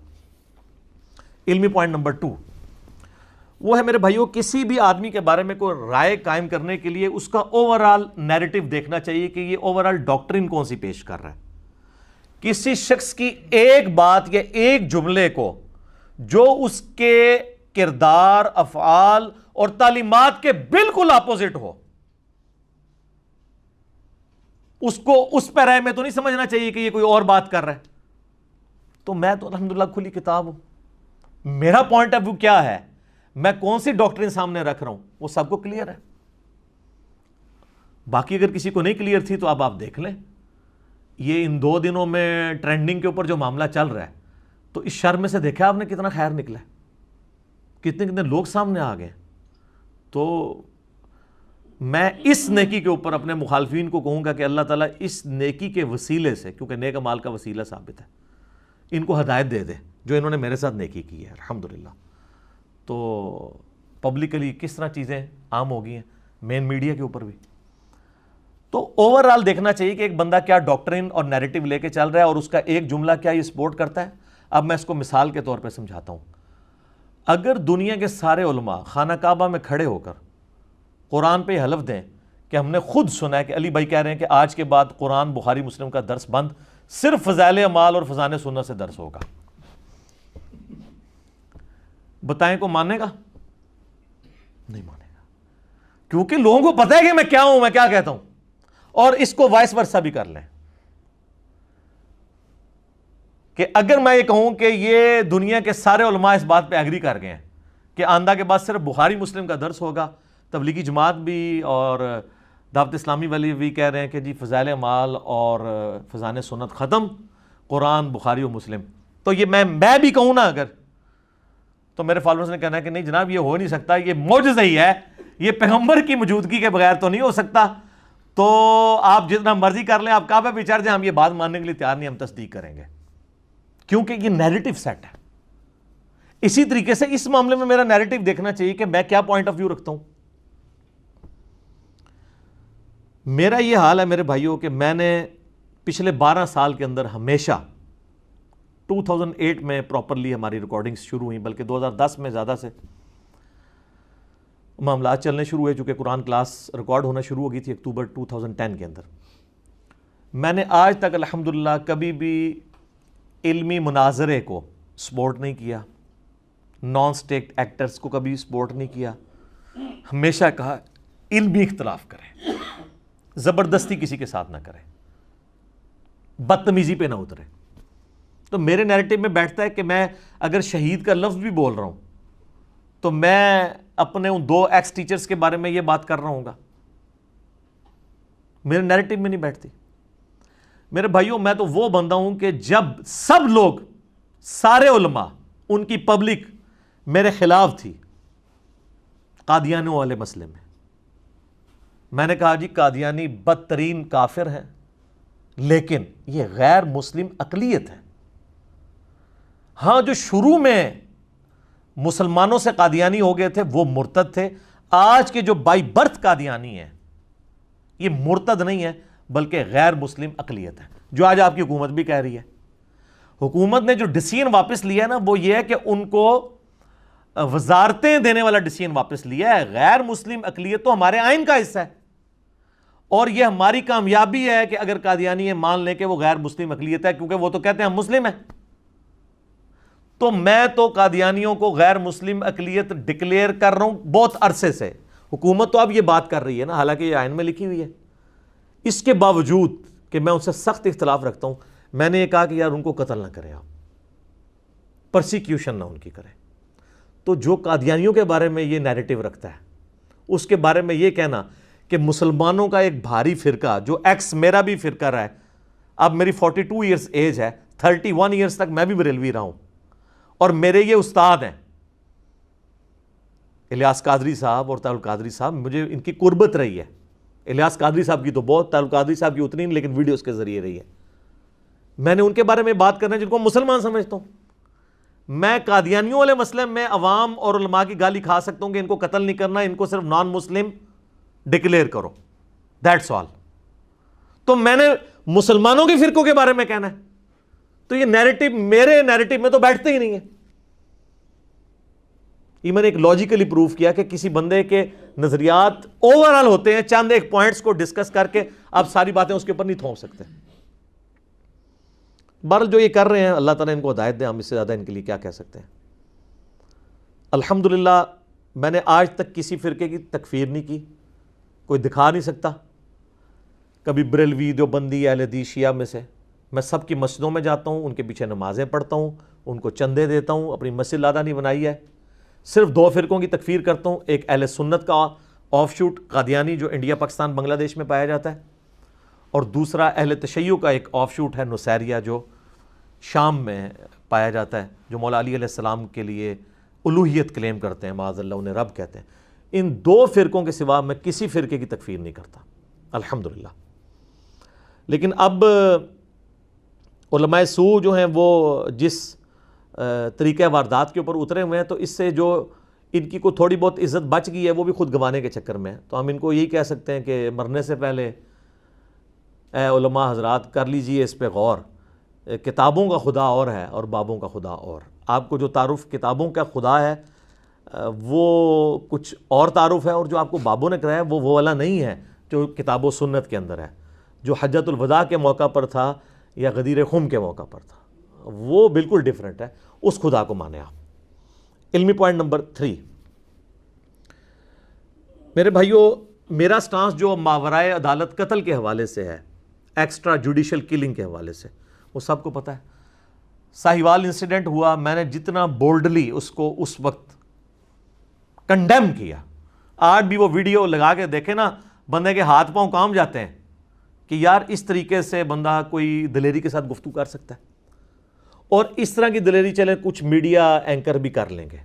A: علمی پوائنٹ نمبر 2 وہ ہے میرے بھائیوں، کسی بھی آدمی کے بارے میں کوئی رائے قائم کرنے کے لیے اس کا اوورآل نیریٹو دیکھنا چاہیے کہ یہ اوورآل ڈاکٹرین کون سی پیش کر رہا ہے۔ کسی شخص کی ایک بات یا ایک جملے کو جو اس کے کردار، افعال اور تعلیمات کے بالکل اپوزٹ ہو، اس کو اس پہ رائے میں تو نہیں سمجھنا چاہیے کہ یہ کوئی اور بات کر رہا ہے۔ تو میں تو الحمدللہ کھلی کتاب ہوں، میرا پوائنٹ آف ویو کیا ہے، میں کون سی ڈاکٹرین سامنے رکھ رہا ہوں وہ سب کو کلیئر ہے۔ باقی اگر کسی کو نہیں کلیئر تھی تو اب آپ دیکھ لیں، یہ ان 2 دنوں میں ٹرینڈنگ کے اوپر جو معاملہ چل رہا ہے، تو اس شر میں سے دیکھا آپ نے کتنا خیر نکلا ہے، کتنے لوگ سامنے آ گئے۔ تو میں اس نیکی کے اوپر اپنے مخالفین کو کہوں گا کہ اللہ تعالیٰ اس نیکی کے وسیلے سے، کیونکہ نیک اعمال کا وسیلہ ثابت ہے، ان کو ہدایت دے دے جو انہوں نے میرے ساتھ نیکی کی ہے الحمدللہ۔ تو پبلکلی کس طرح چیزیں عام ہو گئی ہیں، مین میڈیا کے اوپر بھی۔ تو اوورآل دیکھنا چاہیے کہ ایک بندہ کیا ڈاکٹرین اور نیریٹو لے کے چل رہا ہے اور اس کا ایک جملہ کیا یہ سپورٹ کرتا ہے۔ اب میں اس کو مثال کے طور پہ سمجھاتا ہوں۔ اگر دنیا کے سارے علماء خانہ کعبہ میں کھڑے ہو کر قرآن پہ حلف دیں کہ ہم نے خود سنا ہے کہ علی بھائی کہہ رہے ہیں کہ آج کے بعد قرآن بخاری مسلم کا درس بند، صرف فضائل اعمال اور فضائل سنت سے درس ہوگا، بتائیں کو مانے گا؟ نہیں مانے گا، کیونکہ لوگوں کو پتہ ہے کہ میں کیا ہوں، میں کیا کہتا ہوں۔ اور اس کو وائس ورسا بھی کر لیں کہ اگر میں یہ کہوں کہ یہ دنیا کے سارے علماء اس بات پہ ایگری کر گئے ہیں کہ آئندہ کے بعد صرف بخاری مسلم کا درس ہوگا، تبلیغی جماعت بھی اور دعوت اسلامی والی بھی کہہ رہے ہیں کہ جی فضائل اعمال اور فضائل سنت ختم، قرآن بخاری و مسلم، تو یہ میں بھی کہوں نا اگر، تو میرے فالوورز نے کہنا ہے کہ نہیں جناب یہ ہو نہیں سکتا، یہ معجزہ ہی ہے، یہ پیغمبر کی موجودگی کے بغیر تو نہیں ہو سکتا۔ تو آپ جتنا مرضی کر لیں، آپ کعبہ پہ چڑھ جائیں، ہم یہ بات ماننے کے لیے تیار نہیں، ہم تصدیق کریں گے، کیونکہ یہ نیریٹو سیٹ ہے۔ اسی طریقے سے اس معاملے میں میرا نیریٹو دیکھنا چاہیے کہ میں کیا پوائنٹ آف ویو رکھتا ہوں۔ میرا یہ حال ہے میرے بھائیوں کہ میں نے پچھلے 12 سال کے اندر ہمیشہ 2008 میں پراپرلی ہماری ریکارڈنگز شروع ہوئیں، بلکہ 2010 میں زیادہ سے معاملات چلنے شروع ہوئے، چونکہ قرآن کلاس ریکارڈ ہونا شروع ہو گئی تھی اکتوبر 2010 کے اندر۔ میں نے آج تک الحمدللہ کبھی بھی علمی مناظرے کو سپورٹ نہیں کیا، نان سٹیٹ ایکٹرز کو کبھی سپورٹ نہیں کیا، ہمیشہ کہا علمی اختلاف کریں، زبردستی کسی کے ساتھ نہ کریں، بدتمیزی پہ نہ اترے۔ تو میرے نیریٹو میں بیٹھتا ہے کہ میں اگر شہید کا لفظ بھی بول رہا ہوں تو میں اپنے ان 2 ایکس ٹیچرز کے بارے میں یہ بات کر رہا ہوں گا، میرے نیریٹو میں نہیں بیٹھتی۔ میرے بھائیوں میں تو وہ بندہ ہوں کہ جب سب لوگ، سارے علماء، ان کی پبلک میرے خلاف تھی قادیانیوں والے مسئلے میں نے کہا جی قادیانی بدترین کافر ہیں، لیکن یہ غیر مسلم اقلیت ہے۔ ہاں جو شروع میں مسلمانوں سے قادیانی ہو گئے تھے وہ مرتد تھے، آج کے جو بائی برتھ قادیانی ہیں یہ مرتد نہیں ہے بلکہ غیر مسلم اقلیت ہے، جو آج آپ کی حکومت بھی کہہ رہی ہے۔ حکومت نے جو ڈیسیژن واپس لیا ہے نا وہ یہ ہے کہ ان کو وزارتیں دینے والا ڈیسیژن واپس لیا ہے۔ غیر مسلم اقلیت تو ہمارے آئین کا حصہ ہے، اور یہ ہماری کامیابی ہے کہ اگر قادیانی یہ مان لیں کہ وہ غیر مسلم اقلیت ہے، کیونکہ وہ تو کہتے ہیں ہم مسلم ہیں۔ تو میں تو قادیانیوں کو غیر مسلم اقلیت ڈکلیئر کر رہا ہوں بہت عرصے سے، حکومت تو اب یہ بات کر رہی ہے نا، حالانکہ یہ آئین میں لکھی ہوئی ہے، اس کے باوجود کہ میں ان سے سخت اختلاف رکھتا ہوں، میں نے یہ کہا کہ یار ان کو قتل نہ کریں، آپ پرسیکیوشن نہ ان کی کریں۔ تو جو قادیانیوں کے بارے میں یہ نیریٹو رکھتا ہے، اس کے بارے میں یہ کہنا کہ مسلمانوں کا ایک بھاری فرقہ جو ایکس میرا بھی فرقہ رہا ہے، اب میری 42 ایئرز ایج ہے، 31 ایئرز تک میں بھی بریلوی رہا ہوں، اور میرے یہ استاد ہیں الیاس قادری صاحب اور طاہر القادری صاحب، مجھے ان کی قربت رہی ہے۔ الیاس قادری صاحب کی تو بہت، طاہر القادری صاحب کی اتنی نہیں، لیکن ویڈیوز کے ذریعے رہی ہے۔ میں نے ان کے بارے میں بات کرنا ہے جن کو مسلمان سمجھتا ہوں۔ میں قادیانیوں والے مسئلے میں عوام اور علماء کی گالی کھا سکتا ہوں کہ ان کو قتل نہیں کرنا، ان کو صرف نان مسلم ڈکلیئر کرو، دیٹس آل۔ تو میں نے مسلمانوں کے فرقوں کے بارے میں کہنا ہے، تو یہ نیریٹو میرے نیریٹو میں تو بیٹھتے ہی نہیں ہے۔ یہ میں نے ایک لاجیکلی پروف کیا کہ کسی بندے کے نظریات اوورال ہوتے ہیں، چند ایک پوائنٹس کو ڈسکس کر کے آپ ساری باتیں اس کے اوپر نہیں تھوپ سکتے۔ بہرحال جو یہ کر رہے ہیں، اللہ تعالیٰ ان کو ہدایت دے، ہم اس سے زیادہ ان کے لیے کیا کہہ سکتے ہیں۔ الحمدللہ میں نے آج تک کسی فرقے کی تکفیر نہیں کی، کوئی دکھا نہیں سکتا۔ کبھی بریلوی، دیوبندی، اہل حدیث، شیعہ میں سے میں سب کی مسجدوں میں جاتا ہوں، ان کے پیچھے نمازیں پڑھتا ہوں، ان کو چندے دیتا ہوں، اپنی مسجد لادہ نہیں بنائی ہے۔ صرف 2 فرقوں کی تکفیر کرتا ہوں، ایک اہل سنت کا آف شوٹ قادیانی جو انڈیا، پاکستان، بنگلہ دیش میں پایا جاتا ہے، اور دوسرا اہل تشیع کا ایک آف شوٹ ہے نصیریہ جو شام میں پایا جاتا ہے، جو مولا علی علیہ السلام کے لیے الوہیت کلیم کرتے ہیں، معاذ اللہ انہیں رب کہتے ہیں۔ ان 2 فرقوں کے سوا میں کسی فرقے کی تکفیر نہیں کرتا الحمدللہ۔ لیکن اب علماء سو جو ہیں وہ جس طریقہ واردات کے اوپر اترے ہوئے ہیں، تو اس سے جو ان کی کوئی تھوڑی بہت عزت بچ گئی ہے وہ بھی خود گنوانے کے چکر میں ہے۔ تو ہم ان کو یہی کہہ سکتے ہیں کہ مرنے سے پہلے اے علماء حضرات کر لیجئے اس پہ غور، کتابوں کا خدا اور ہے اور بابوں کا خدا اور۔ آپ کو جو تعارف کتابوں کا خدا ہے وہ کچھ اور تعارف ہے، اور جو آپ کو بابوں نے کرایا ہے وہ والا نہیں ہے جو کتاب و سنت کے اندر ہے، جو حجۃ الوداع کے موقع پر تھا یا غدیر خم کے موقع پر تھا، وہ بالکل ڈیفرنٹ ہے۔ اس خدا کو مانے آپ۔ علمی پوائنٹ نمبر 3، میرے بھائیوں، میرا سٹانس جو ماورائے عدالت قتل کے حوالے سے ہے، ایکسٹرا جوڈیشل کلنگ کے حوالے سے، وہ سب کو پتہ ہے۔ ساہیوال انسیڈنٹ ہوا، میں نے جتنا بولڈلی اس کو اس وقت کنڈیم کیا، آج بھی وہ ویڈیو لگا کے دیکھیں نا، بندے کے ہاتھ پاؤں کام جاتے ہیں کہ یار اس طریقے سے بندہ کوئی دلیری کے ساتھ گفتگو کر سکتا ہے، اور اس طرح کی دلیری چلے کچھ میڈیا اینکر بھی کر لیں گے۔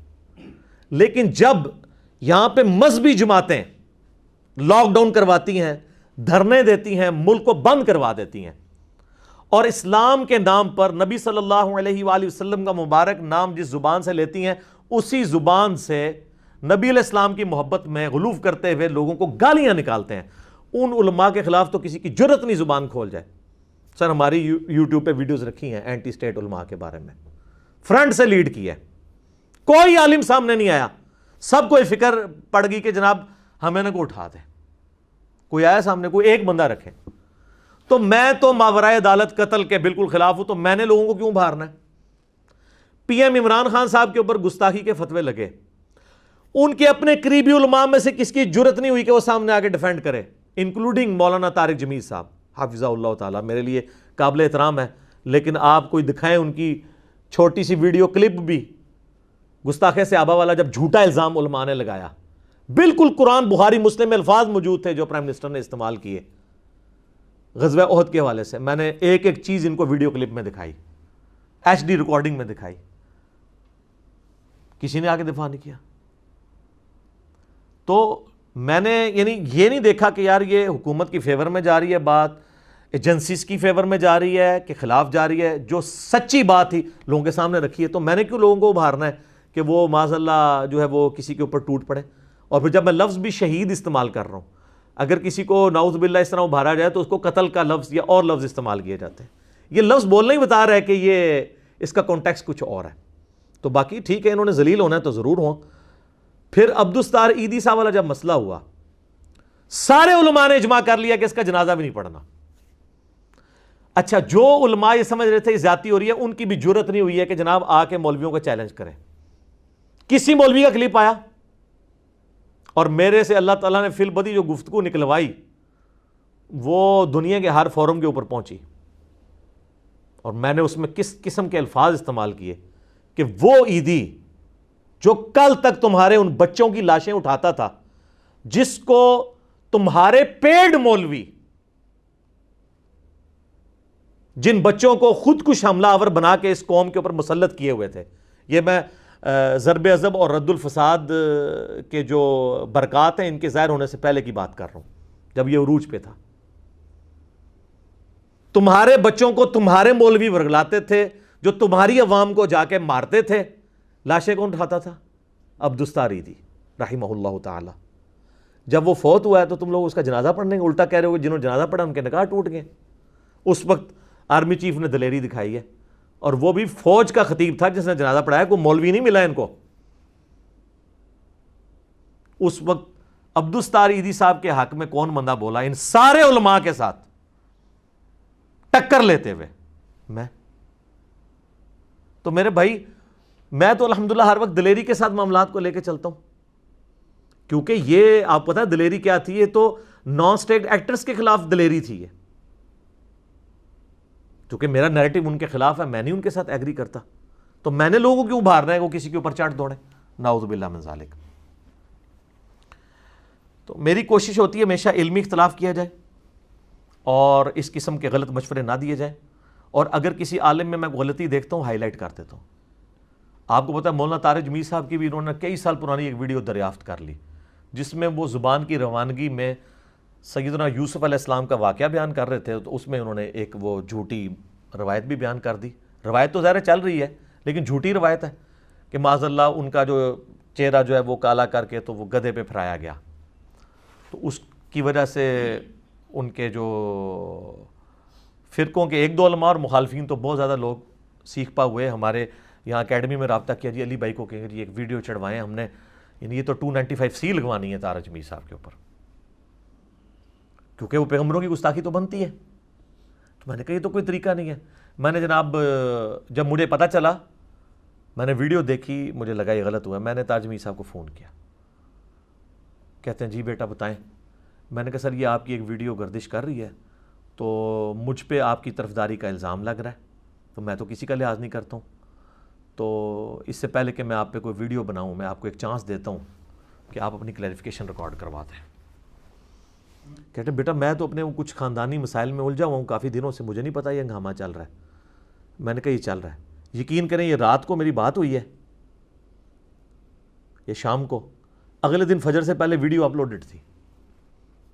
A: لیکن جب یہاں پہ مذہبی جماعتیں لاک ڈاؤن کرواتی ہیں، دھرنے دیتی ہیں، ملک کو بند کروا دیتی ہیں، اور اسلام کے نام پر نبی صلی اللہ علیہ وآلہ وسلم کا مبارک نام جس زبان سے لیتی ہیں، اسی زبان سے نبی علیہ السلام کی محبت میں غلوف کرتے ہوئے لوگوں کو گالیاں نکالتے ہیں، ان علماء کے خلاف تو کسی کی جرت نہیں زبان کھول جائے۔ سر ہماری یوٹیوب پہ ویڈیوز رکھی ہیں اینٹی اسٹیٹ علماء کے بارے میں، فرنٹ سے لیڈ کی ہے، کوئی عالم سامنے نہیں آیا، سب کو یہ فکر پڑ گئی کہ جناب ہمیں نہ کو اٹھا دیں، کوئی آیا سامنے، کوئی ایک بندہ رکھے۔ تو میں تو ماورائے عدالت قتل کے بالکل خلاف ہوں، تو میں نے لوگوں کو کیوں بھارنا ہے؟ پی ایم عمران خان صاحب کے اوپر گستاخی کے فتوے لگے، ان کے اپنے قریبی علماء میں سے کس کی جرت نہیں ہوئی کہ وہ سامنے آ کے ڈیفینڈ کرے، انکلوڈنگ مولانا طارق جمیل صاحب حافظہ اللہ تعالیٰ، میرے لیے قابل احترام ہے، لیکن آپ کوئی دکھائیں ان کی چھوٹی سی ویڈیو کلپ بھی، گستاخی صحابہ والا جب جھوٹا الزام علماء نے لگایا، بالکل قرآن بخاری مسلم میں الفاظ موجود تھے جو پرائم منسٹر نے استعمال کیے غزوہ احد کے حوالے سے، میں نے ایک ایک چیز ان کو ویڈیو کلپ میں دکھائی، ایچ ڈی ریکارڈنگ میں دکھائی، کسی نے آگے دفاع نہیں کیا۔ تو میں نے یعنی یہ نہیں دیکھا کہ یار یہ حکومت کی فیور میں جا رہی ہے بات، ایجنسیز کی فیور میں جا رہی ہے کہ خلاف جا رہی ہے، جو سچی بات تھی لوگوں کے سامنے رکھی ہے، تو میں نے کیوں لوگوں کو ابھارنا ہے کہ وہ معاذ اللہ جو ہے وہ کسی کے اوپر ٹوٹ پڑے۔ اور پھر جب میں لفظ بھی شہید استعمال کر رہا ہوں، اگر کسی کو نعوذ باللہ اس طرح ابھارا جائے تو اس کو قتل کا لفظ یا اور لفظ استعمال کیے جاتے ہیں۔ یہ لفظ بولنا ہی بتا رہا ہے کہ یہ اس کا کانٹیکسٹ کچھ اور ہے۔ تو باقی ٹھیک ہے، انہوں نے ذلیل ہونا ہے تو ضرور ہوں۔ پھر عبدالستار ایدی صاحب والا جب مسئلہ ہوا، سارے علماء نے اجماع کر لیا کہ اس کا جنازہ بھی نہیں پڑھنا۔ اچھا، جو علماء یہ سمجھ رہے تھے یہ زیادتی ہو رہی ہے، ان کی بھی جرت نہیں ہوئی ہے کہ جناب آ کے مولویوں کو چیلنج کریں۔ کسی مولوی کا کلپ آیا اور میرے سے اللہ تعالیٰ نے فی البدی جو گفتگو نکلوائی وہ دنیا کے ہر فورم کے اوپر پہنچی، اور میں نے اس میں کس قسم کے الفاظ استعمال کیے کہ وہ عیدی جو کل تک تمہارے ان بچوں کی لاشیں اٹھاتا تھا، جس کو تمہارے پیڈ مولوی جن بچوں کو خودکش حملہ آور بنا کے اس قوم کے اوپر مسلط کیے ہوئے تھے، یہ میں ضرب عضب اور رد الفساد کے جو برکات ہیں ان کے ظاہر ہونے سے پہلے کی بات کر رہا ہوں، جب یہ عروج پہ تھا، تمہارے بچوں کو تمہارے مولوی ورگلاتے تھے، جو تمہاری عوام کو جا کے مارتے تھے، لاشیں کون اٹھاتا تھا؟ عبدالستار عیدی رحمہ اللہ تعالی۔ جب وہ فوت ہوا ہے تو تم لوگ اس کا جنازہ پڑھنے کے الٹا کہہ رہے ہو کہ جنہوں نے جنازہ پڑھا ان کے نکاح ٹوٹ گئے۔ اس وقت آرمی چیف نے دلیری دکھائی ہے، اور وہ بھی فوج کا خطیب تھا جس نے جنازہ پڑھایا، کوئی مولوی نہیں ملا ان کو۔ اس وقت عبدالستار عیدی صاحب کے حق میں کون بندہ بولا ان سارے علماء کے ساتھ ٹکر لیتے ہوئے؟ میں تو میرے بھائی، میں تو الحمدللہ ہر وقت دلیری کے ساتھ معاملات کو لے کے چلتا ہوں، کیونکہ یہ آپ پتہ ہے دلیری کیا تھی؟ یہ تو نان اسٹیٹ ایکٹرز کے خلاف دلیری تھی، یہ کیونکہ میرا نیریٹو ان کے خلاف ہے، میں نہیں ان کے ساتھ ایگری کرتا، تو میں نے لوگوں کیوں ابھارنا ہے وہ کسی کے اوپر چڑھ دوڑیں؟ نعوذ باللہ من ذالک۔ تو میری کوشش ہوتی ہے ہمیشہ علمی اختلاف کیا جائے اور اس قسم کے غلط مشورے نہ دیے جائیں، اور اگر کسی عالم میں غلطی دیکھتا ہوں ہائی لائٹ کر دیتا ہوں۔ آپ کو پتہ ہے مولانا تارج میر صاحب کی بھی انہوں نے کئی سال پرانی ایک ویڈیو دریافت کر لی، جس میں وہ زبان کی روانگی میں سیدنا یوسف علیہ السلام کا واقعہ بیان کر رہے تھے، تو اس میں انہوں نے ایک وہ جھوٹی روایت بھی بیان کر دی۔ روایت تو ظاہر چل رہی ہے لیکن جھوٹی روایت ہے کہ معاذ اللہ ان کا جو چہرہ جو ہے وہ کالا کر کے تو وہ گدھے پہ پھرایا گیا، تو اس کی وجہ سے ان کے جو فرقوں کے ایک دو علماء اور مخالفین تو بہت زیادہ لوگ سیکھ پا ہوئے۔ ہمارے یہاں اکیڈمی میں رابطہ کیا، جی علی بھائی کو کہیں جی ایک ویڈیو چڑھوائیں ہم نے، یعنی یہ تو 295C لگوانی ہے تارج میر صاحب کے اوپر، کیونکہ وہ پیغمبروں کی گستاخی تو بنتی ہے۔ تو میں نے کہا یہ تو کوئی طریقہ نہیں ہے۔ میں نے جناب جب مجھے پتہ چلا، میں نے ویڈیو دیکھی، مجھے لگا یہ غلط ہوا، میں نے تارج میر صاحب کو فون کیا، کہتے ہیں جی بیٹا بتائیں۔ میں نے کہا سر یہ آپ کی ایک ویڈیو گردش کر رہی ہے تو مجھ پہ آپ کی طرفداری کا الزام لگ رہا ہے، تو میں تو کسی کا لحاظ نہیں کرتا ہوں، تو اس سے پہلے کہ میں آپ پہ کوئی ویڈیو بناؤں میں آپ کو ایک چانس دیتا ہوں کہ آپ اپنی کلیریفیکیشن ریکارڈ کروا دیں۔ کہتے ہیں بیٹا میں تو اپنے کچھ خاندانی مسائل میں الجھا ہوا ہوں کافی دنوں سے، مجھے نہیں پتا یہ ہنگامہ چل رہا ہے۔ میں نے کہا یہ چل رہا ہے، یقین کریں یہ رات کو میری بات ہوئی ہے، یہ شام کو، اگلے دن فجر سے پہلے ویڈیو اپلوڈڈ تھی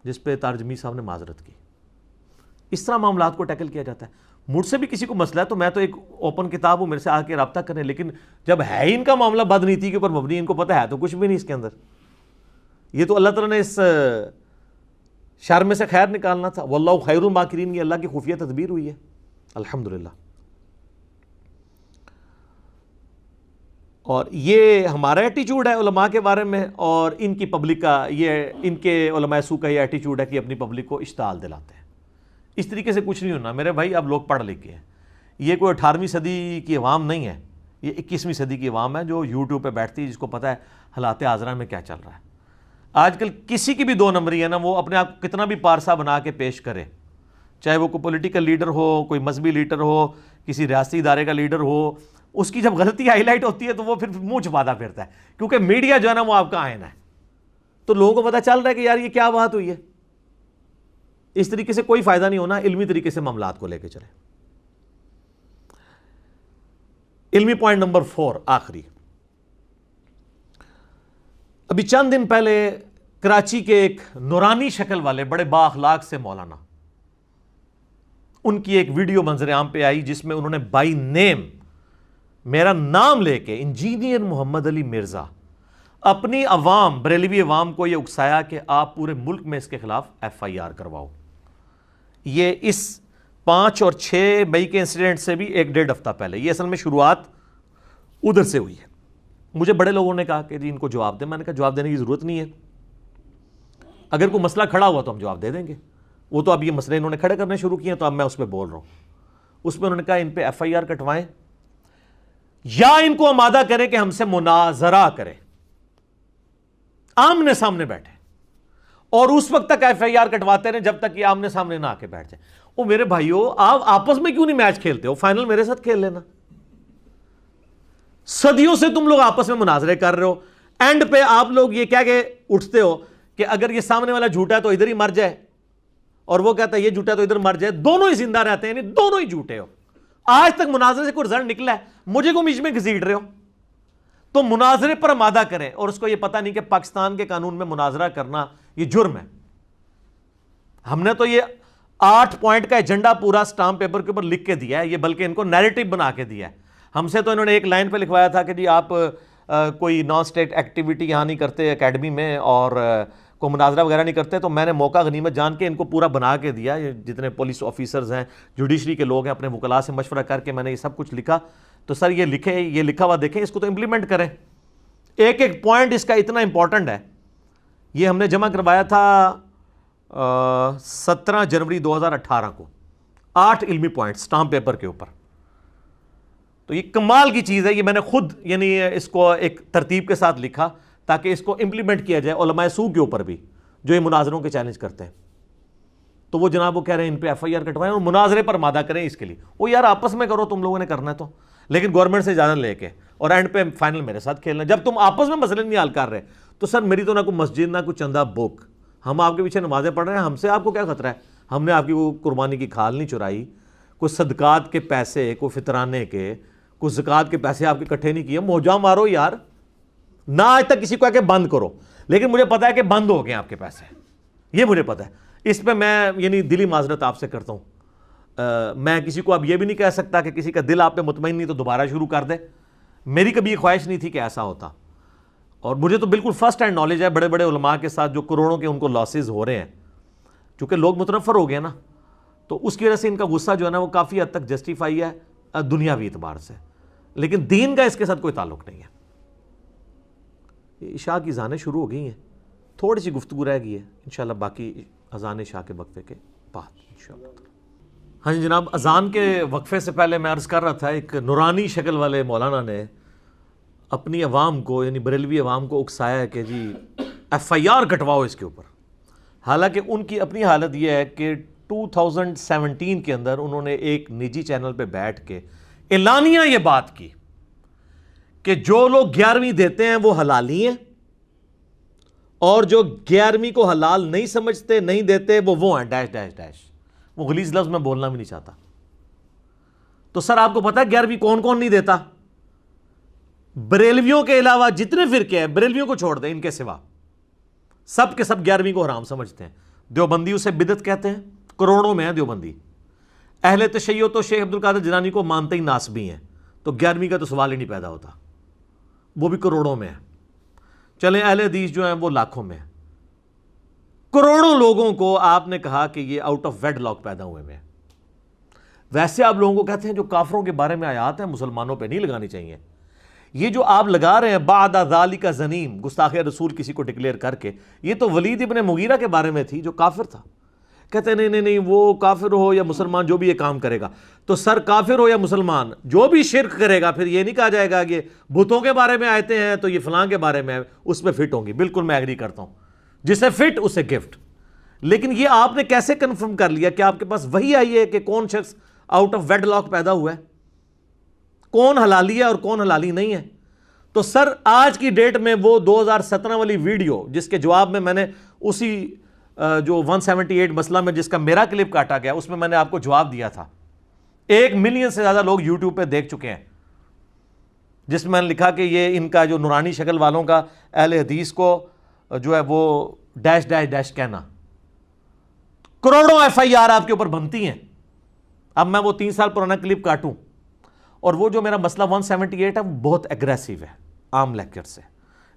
A: جس پہ تارج میر صاحب نے معذرت کی۔ اس طرح معاملات کو ٹیکل کیا جاتا ہے۔ مجھ سے بھی کسی کو مسئلہ ہے تو میں تو ایک اوپن کتاب ہوں، میرے سے آ کے رابطہ کریں، لیکن جب ہے ان کا معاملہ بدنیتی کے اوپر مبنی، ان کو پتہ ہے تو کچھ بھی نہیں اس کے اندر، یہ تو اللہ تعالیٰ نے اس شر میں سے خیر نکالنا تھا۔ واللہ خیر الماکرین، یہ اللہ کی خفیہ تدبیر ہوئی ہے الحمدللہ۔ اور یہ ہمارا ایٹیچیوڈ ہے علماء کے بارے میں، اور ان کی پبلک کا یہ، ان کے علماء سو کا یہ ایٹیچیوڈ ہے کہ اپنی پبلک کو اشتعال دلاتے ہیں۔ اس طریقے سے کچھ نہیں ہونا میرے بھائی، اب لوگ پڑھ لکھ کے ہیں، یہ کوئی 18ویں صدی کی عوام نہیں ہے، یہ 21ویں صدی کی عوام ہے جو یوٹیوب پہ بیٹھتی ہے، جس کو پتہ ہے حالات حاضرہ میں کیا چل رہا ہے۔ آج کل کسی کی بھی دو نمبری ہے نا، وہ اپنے آپ کو کتنا بھی پارسا بنا کے پیش کرے، چاہے وہ کوئی پولیٹیکل لیڈر ہو، کوئی مذہبی لیڈر ہو، کسی ریاستی ادارے کا لیڈر ہو، اس کی جب غلطی ہائی لائٹ ہوتی ہے تو وہ پھر منہ چھپاتا پھرتا ہے، کیونکہ میڈیا جو ہے نا وہ آپ کا آئینہ ہے، تو لوگوں کو پتہ چل رہا ہے کہ یار یہ کیا بات ہوئی ہے۔ اس طریقے سے کوئی فائدہ نہیں ہونا، علمی طریقے سے معاملات کو لے کے چلیں۔ علمی پوائنٹ نمبر 4 آخری، ابھی چند دن پہلے کراچی کے ایک نورانی شکل والے بڑے با اخلاق سے مولانا، ان کی ایک ویڈیو منظر عام پہ آئی جس میں انہوں نے بائی نیم میرا نام لے کے انجینئر محمد علی مرزا اپنی عوام، بریلوی عوام کو یہ اکسایا کہ آپ پورے ملک میں اس کے خلاف FIR کرواؤ۔ یہ اس 5 اور 6 مئی کے انسیڈنٹ سے بھی 1-1.5 ہفتہ پہلے، یہ اصل میں شروعات ادھر سے ہوئی ہے۔ مجھے بڑے لوگوں نے کہا کہ جی ان کو جواب دیں، میں نے کہا جواب دینے کی ضرورت نہیں ہے، اگر کوئی مسئلہ کھڑا ہوا تو ہم جواب دے دیں گے، وہ تو اب یہ مسئلے انہوں نے کھڑے کرنے شروع کیے ہیں تو اب میں اس پہ بول رہا ہوں۔ اس میں انہوں نے کہا ان پہ FIR کٹوائیں یا ان کو آمادہ کریں کہ ہم سے مناظرہ کریں۔ آمنے سامنے بیٹھے اور اس وقت تک ایف آئی آر کٹواتے رہے جب تک یہ آمنے سامنے نہ آ کے بیٹھ جائے. او میرے بھائیو آپ آپس میں کیوں نہیں میچ کھیلتے ہو؟ فائنل میرے ساتھ کھیل لینا. صدیوں سے تم لوگ آپس میں مناظرے کر رہے ہو, اینڈ پہ آپ لوگ یہ کہہ کے اٹھتے ہو کہ اگر یہ سامنے والا جھوٹا ہے تو ادھر ہی مر جائے, اور وہ کہتا ہے یہ جھوٹا ہے تو ادھر مر جائے. دونوں ہی زندہ رہتے ہیں, یعنی دونوں ہی جھوٹے ہو. آج تک مناظرے سے کوئی رزلٹ نکلا ہے؟ مجھے کو بیچ میں گھسیٹ رہے ہو. تو مناظرے پر آمادہ کریں, اور اس کو یہ پتہ نہیں کہ پاکستان کے قانون میں مناظرہ کرنا یہ جرم ہے. ہم نے تو یہ 8 پوائنٹ کا ایجنڈا پورا سٹامپ پیپر کے اوپر لکھ کے دیا ہے, یہ بلکہ ان کو نیریٹو بنا کے دیا ہے. ہم سے تو انہوں نے ایک لائن پہ لکھوایا تھا کہ جی آپ کوئی نان اسٹیٹ ایکٹیویٹی یہاں نہیں کرتے اکیڈمی میں, اور کوئی مناظرہ وغیرہ نہیں کرتے. تو میں نے موقع غنیمت جان کے ان کو پورا بنا کے دیا. یہ جتنے پولیس آفیسرز ہیں, جوڈیشری کے لوگ ہیں, اپنے وکلاء سے مشورہ کر کے میں نے یہ سب کچھ لکھا. تو سر یہ لکھا ہوا دیکھیں, اس کو تو امپلیمنٹ کریں. ایک ایک پوائنٹ اس کا اتنا امپورٹنٹ ہے. یہ ہم نے جمع کروایا تھا 17 جنوری 2018 کو, 8 علمی پوائنٹ سٹامپ پیپر کے اوپر. تو یہ کمال کی چیز ہے. یہ میں نے خود یعنی اس کو ایک ترتیب کے ساتھ لکھا تاکہ اس کو امپلیمنٹ کیا جائے علماء سو کے اوپر بھی, جو یہ مناظروں کے چیلنج کرتے ہیں. تو وہ جناب وہ کہہ رہے ہیں ان پہ ایف آئی آر کٹوائیں اور مناظرے پر مادہ کریں. اس کے لیے وہ یار آپس میں کرو, تم لوگوں نے کرنا ہے تو, لیکن گورنمنٹ سے اجازت لے کے, اور اینڈ پہ فائنل میرے ساتھ کھیلنا. جب تم آپس میں مسئلے نہیں حل کر رہے تو سر میری تو نہ کوئی مسجد نہ کوئی چندہ بک, ہم آپ کے پیچھے نمازیں پڑھ رہے ہیں, ہم سے آپ کو کیا خطرہ ہے؟ ہم نے آپ کی وہ قربانی کی کھال نہیں چرائی, کوئی صدقات کے پیسے, کوئی فطرانے کے, کوئی زکوٰۃ کے پیسے آپ کے اکٹھے نہیں کیے. موجہ مارو یار, نہ آج تک کسی کو کہ بند کرو, لیکن مجھے پتا ہے کہ بند ہو گئے آپ کے پیسے, یہ مجھے پتا ہے. اس پہ میں یعنی دلی معذرت آپ سے کرتا ہوں. میں کسی کو اب یہ بھی نہیں کہہ سکتا کہ کسی کا دل آپ پہ مطمئن نہیں تو دوبارہ شروع کر دے. میری کبھی یہ خواہش نہیں تھی کہ ایسا ہوتا, اور مجھے تو بالکل فرسٹ ہینڈ نالج ہے بڑے بڑے علماء کے ساتھ جو کروڑوں کے ان کو لاسز ہو رہے ہیں. چونکہ لوگ متنفر ہو گئے نا, تو اس کی وجہ سے ان کا غصہ جو ہے نا وہ کافی حد تک جسٹیفائی ہے دنیاوی اعتبار سے, لیکن دین کا اس کے ساتھ کوئی تعلق نہیں ہے. عشاء کی اذانیں شروع ہو گئی ہیں, تھوڑی سی گفتگو رہ گئی ہے, انشاءاللہ باقی اذان عشاء کے وقفے کے بعد انشاءاللہ. ہاں جی جناب, اذان کے وقفے سے پہلے میں عرض کر رہا تھا, ایک نورانی شکل والے مولانا نے اپنی عوام کو یعنی بریلوی عوام کو اکسایا ہے کہ جی ایف آئی آر کٹواؤ اس کے اوپر. حالانکہ ان کی اپنی حالت یہ ہے کہ 2017 کے اندر انہوں نے ایک نجی چینل پہ بیٹھ کے اعلانیہ یہ بات کی کہ جو لوگ 11ویں دیتے ہیں وہ حلالی ہیں, اور جو 11ویں کو حلال نہیں سمجھتے, نہیں دیتے, وہ ہیں ڈیش ڈیش ڈیش. وہ غلیظ لفظ میں بولنا بھی نہیں چاہتا. تو سر آپ کو پتا ہے 11ویں کون کون نہیں دیتا؟ بریلویوں کے علاوہ جتنے فرقے ہیں, بریلویوں کو چھوڑ دیں, ان کے سوا سب کے سب 11ویں کو حرام سمجھتے ہیں. دیوبندی اسے بدعت کہتے ہیں, کروڑوں میں ہیں دیوبندی. اہل تشیع تو شیخ عبد القادر جیلانی کو مانتے ہی ناسبی ہیں, تو 11ویں کا تو سوال ہی نہیں پیدا ہوتا, وہ بھی کروڑوں میں ہیں. چلیں اہل حدیث جو ہیں وہ لاکھوں میں ہیں. کروڑوں لوگوں کو آپ نے کہا کہ یہ آؤٹ آف ویڈ لاک پیدا ہوئے میں. ویسے آپ لوگوں کو کہتے ہیں جو کافروں کے بارے میں آیات ہیں مسلمانوں پہ نہیں لگانی چاہیے. یہ جو آپ لگا رہے ہیں بعد ذالک زنیم, گستاخ رسول کسی کو ڈکلیئر کر کے, یہ تو ولید ابن مغیرہ کے بارے میں تھی جو کافر تھا. کہتے ہیں نہیں وہ کافر ہو یا مسلمان جو بھی یہ کام کرے گا, تو سر کافر ہو یا مسلمان جو بھی شرک کرے گا پھر یہ نہیں کہا جائے گا کہ بتوں کے بارے میں آتے ہیں تو یہ فلاں کے بارے میں اس میں فٹ ہوں گی. بالکل میں ایگری کرتا ہوں, جسے فٹ اسے گفٹ. لیکن یہ آپ نے کیسے کنفرم کر لیا کہ آپ کے پاس وہی آئی ہے کہ کون شخص آؤٹ آف ویڈ لاک پیدا ہوا ہے, کون حلالی ہے اور کون حلالی نہیں ہے؟ تو سر آج کی ڈیٹ میں وہ 2017 والی ویڈیو جس کے جواب میں میں نے اسی جو 178 مسئلہ میں جس کا میرا کلپ کاٹا گیا اس میں میں نے آپ کو جواب دیا تھا. 1 ملین سے زیادہ لوگ یوٹیوب پہ دیکھ چکے ہیں, جس میں میں نے لکھا کہ یہ ان کا جو نورانی شکل والوں کا اہل حدیث کو جو ہے وہ ڈیش ڈیش ڈیش کہنا. کروڑوں ایف آئی آر آپ کے اوپر بنتی ہیں. اب میں وہ 3 سال پرانا کلپ کاٹوں, اور وہ جو میرا مسئلہ 178 ہے وہ بہت ایگریسیو ہے عام لیکچر سے,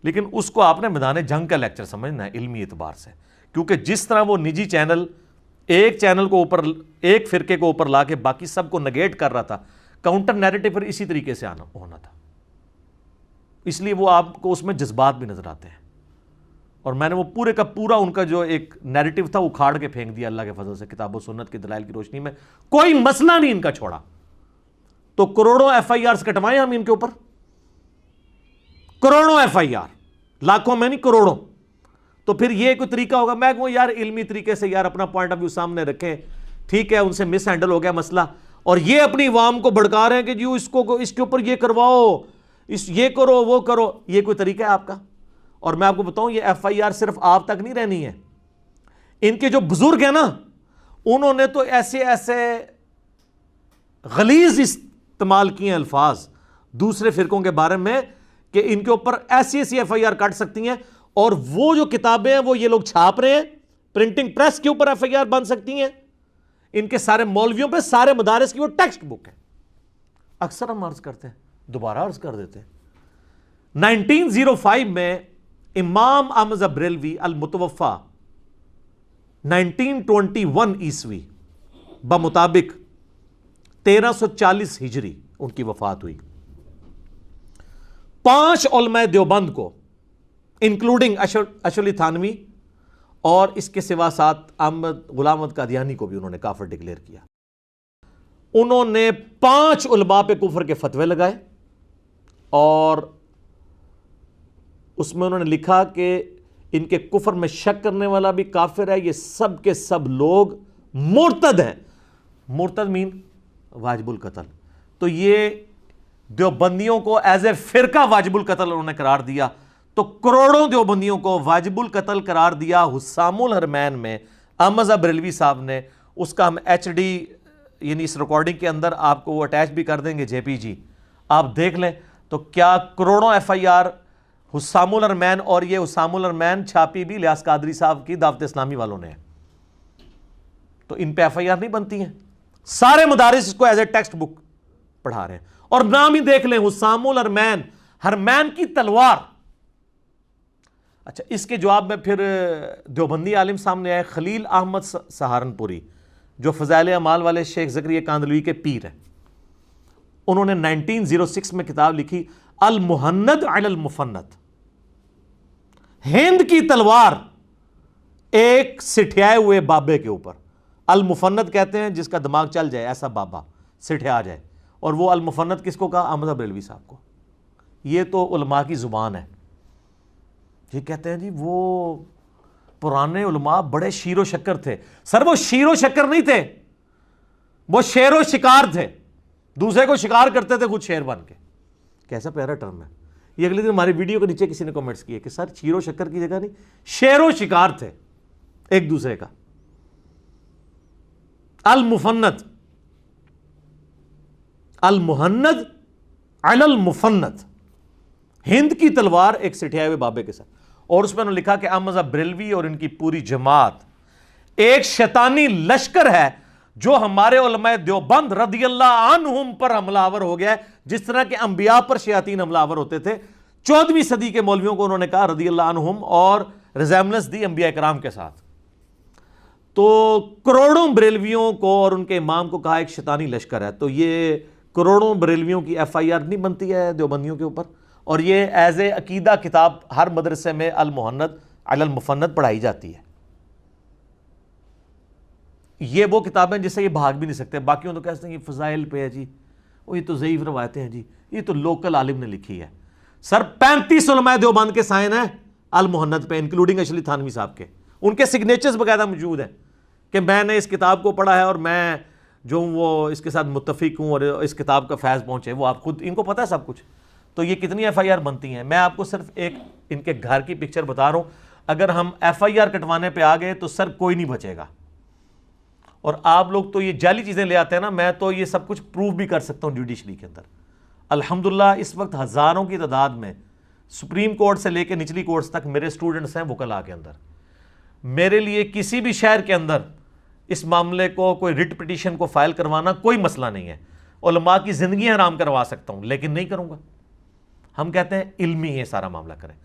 A: لیکن اس کو آپ نے میدان جنگ کا لیکچر سمجھنا ہے علمی اعتبار سے. کیونکہ جس طرح وہ نجی چینل ایک چینل کو اوپر, ایک فرقے کو اوپر لا کے باقی سب کو نگیٹ کر رہا تھا, کاؤنٹر نیریٹو پر اسی طریقے سے ہونا تھا. اس لیے وہ آپ کو اس میں جذبات بھی نظر آتے ہیں, اور میں نے وہ پورے کا پورا ان کا جو ایک نیریٹو تھا وہ کھاڑ کے پھینک دیا اللہ کے فضل سے, کتاب و سنت کی دلائل کی روشنی میں کوئی مسئلہ نہیں ان کا چھوڑا. تو کروڑوں ایف آئی آرز کٹوائیں ہم ان کے اوپر, کروڑوں ایف آئی آر, لاکھوں میں نہیں کروڑوں. تو پھر یہ کوئی طریقہ ہوگا؟ میں کہوں یار علمی طریقے سے یار اپنا پوائنٹ آف ویو سامنے رکھیں، ٹھیک ہے ان سے مس ہینڈل ہو گیا مسئلہ، اور یہ اپنی عوام کو بھڑکا رہے ہیں کہ جی اس کے اوپر یہ کرواؤ، یہ کرو وہ کرو، یہ کوئی طریقہ ہے آپ کا؟ اور میں آپ کو بتاؤں یہ ایف آئی آر صرف آپ تک نہیں رہنی ہے، ان کے جو بزرگ ہیں نا انہوں نے تو ایسے ایسے غلیظ استعمال کیے ہیں الفاظ دوسرے فرقوں کے بارے میں کہ ان کے اوپر ایسی ایسی ایف آئی آر کٹ سکتی ہیں، اور وہ جو کتابیں ہیں وہ یہ لوگ چھاپ رہے ہیں، پرنٹنگ پریس کے اوپر ایف آئی آر بن سکتی ہیں، ان کے سارے مولویوں پہ سارے مدارس کی وہ ٹیکسٹ بک ہے۔ اکثر ہم عرض کرتے ہیں، دوبارہ عرض کر دیتے ہیں، 1905 میں امام احمد بریلوی المتوفا 1921 عیسوی بمطابق 1340 ہجری ان کی وفات ہوئی۔ 5 علماء دیوبند کو انکلوڈنگ اشرف علی تھانوی اور اس کے سوا ساتھ غلام احمد قادیانی کو بھی انہوں نے کافر ڈکلیئر کیا۔ انہوں نے 5 علماء پہ کفر کے فتوے لگائے، اور اس میں انہوں نے لکھا کہ ان کے کفر میں شک کرنے والا بھی کافر ہے، یہ سب کے سب لوگ مرتد ہیں۔ مرتد مین واجب القتل۔ تو یہ دیوبندیوں کو ایز اے فرقہ واجب القتل انہوں نے قرار دیا، تو کروڑوں دیوبندیوں کو واجب القتل قرار دیا حسام الحرمین میں احمد بریلوی صاحب نے۔ اس کا ہم ایچ ڈی یعنی اس ریکارڈنگ کے اندر آپ کو وہ اٹیچ بھی کر دیں گے جے پی جی، آپ دیکھ لیں تو کیا کروڑوں ایف آئی آر حسام الحرمین، اور یہ حسام الحرمین چھاپی بھی الیاس قادری صاحب کی دعوت اسلامی والوں نے، تو ان پہ ایف آئی آر نہیں بنتی ہیں۔ سارے مدارس اس کو ایز اے ٹیکسٹ بک پڑھا رہے ہیں، اور نام ہی دیکھ لیں حسام الحرمین، حرمین کی تلوار۔ اچھا، اس کے جواب میں پھر دیوبندی عالم سامنے آئے، خلیل احمد سہارنپوری، جو فضائل اعمال والے شیخ زکریا کاندھلوی کے پیر ہیں۔ انہوں نے 1906 میں کتاب لکھی المہند علی المفند، ہند کی تلوار ایک سٹھیائے ہوئے بابے کے اوپر۔ المفند کہتے ہیں جس کا دماغ چل جائے، ایسا بابا سٹھیا جائے، اور وہ المفند کس کو کہا؟ احمد بریلوی صاحب کو۔ یہ تو علماء کی زبان ہے۔ یہ کہتے ہیں جی وہ پرانے علماء بڑے شیر و شکر تھے۔ سر وہ شیر و شکر نہیں تھے، وہ شیر و شکار تھے، دوسرے کو شکار کرتے تھے خود شیر بن کے۔ کیسا پیارا ٹرم ہے یہ۔ اگلے دن ہماری ویڈیو کے نیچے کسی نے کمنٹس کیے کہ سر شیر و شکر کی جگہ نہیں، شیر و شکار تھے ایک دوسرے کا۔ المفند، المہند علی المفند، ہند کی تلوار ایک سٹھیائے ہوئے بابے کے ساتھ۔ اور اس میں انہوں نے لکھا کہ احمد بریلوی اور ان کی پوری جماعت ایک شیطانی لشکر ہے جو ہمارے علماء دیوبند رضی اللہ عنہم پر حملہ آور ہو گیا ہے، جس طرح کہ انبیاء پر شیاطین حملہ آور ہوتے تھے۔ 14ویں صدی کے مولویوں کو انہوں نے کہا رضی اللہ عنہم، اور ریزیمبلنس دی انبیاء کرام کے ساتھ۔ تو کروڑوں بریلویوں کو اور ان کے امام کو کہا ایک شیطانی لشکر ہے۔ تو یہ کروڑوں بریلویوں کی ایف آئی آر نہیں بنتی ہے دیوبندیوں کے اوپر، اور یہ ایز اے عقیدہ کتاب ہر مدرسے میں المہند علی المفند پڑھائی جاتی ہے۔ یہ وہ کتابیں جس سے یہ بھاگ بھی نہیں سکتے۔ باقیوں تو کہتے ہیں یہ فضائل پہ ہے جی، وہ یہ تو ضعیف روایتیں ہیں جی، یہ تو لوکل عالم نے لکھی ہے۔ سر 35 علماء دیوبند کے سائن ہیں المہند پہ، انکلوڈنگ اشرف علی تھانوی صاحب کے، ان کے سگنیچرز باقاعدہ موجود ہیں کہ میں نے اس کتاب کو پڑھا ہے اور میں جو ہوں وہ اس کے ساتھ متفق ہوں اور اس کتاب کا فیض پہنچے، وہ آپ خود ان کو پتہ ہے سب کچھ۔ تو یہ کتنی ایف آئی آر بنتی ہیں؟ میں آپ کو صرف ایک ان کے گھر کی پکچر بتا رہا ہوں۔ اگر ہم ایف آئی آر کٹوانے پہ آ گئے تو سر کوئی نہیں بچے گا۔ اور آپ لوگ تو یہ جعلی چیزیں لے آتے ہیں نا، میں تو یہ سب کچھ پروف بھی کر سکتا ہوں جوڈیشری کے اندر۔ الحمدللہ اس وقت ہزاروں کی تعداد میں سپریم کورٹ سے لے کے نچلی کورٹس تک میرے سٹوڈنٹس ہیں وکلاء کے اندر۔ میرے لیے کسی بھی شہر کے اندر اس معاملے کو کوئی ریٹ پٹیشن کو فائل کروانا کوئی مسئلہ نہیں ہے۔ علماء کی زندگی حرام کروا سکتا ہوں لیکن نہیں کروں گا۔ ہم کہتے ہیں علمی ہے سارا معاملہ کریں،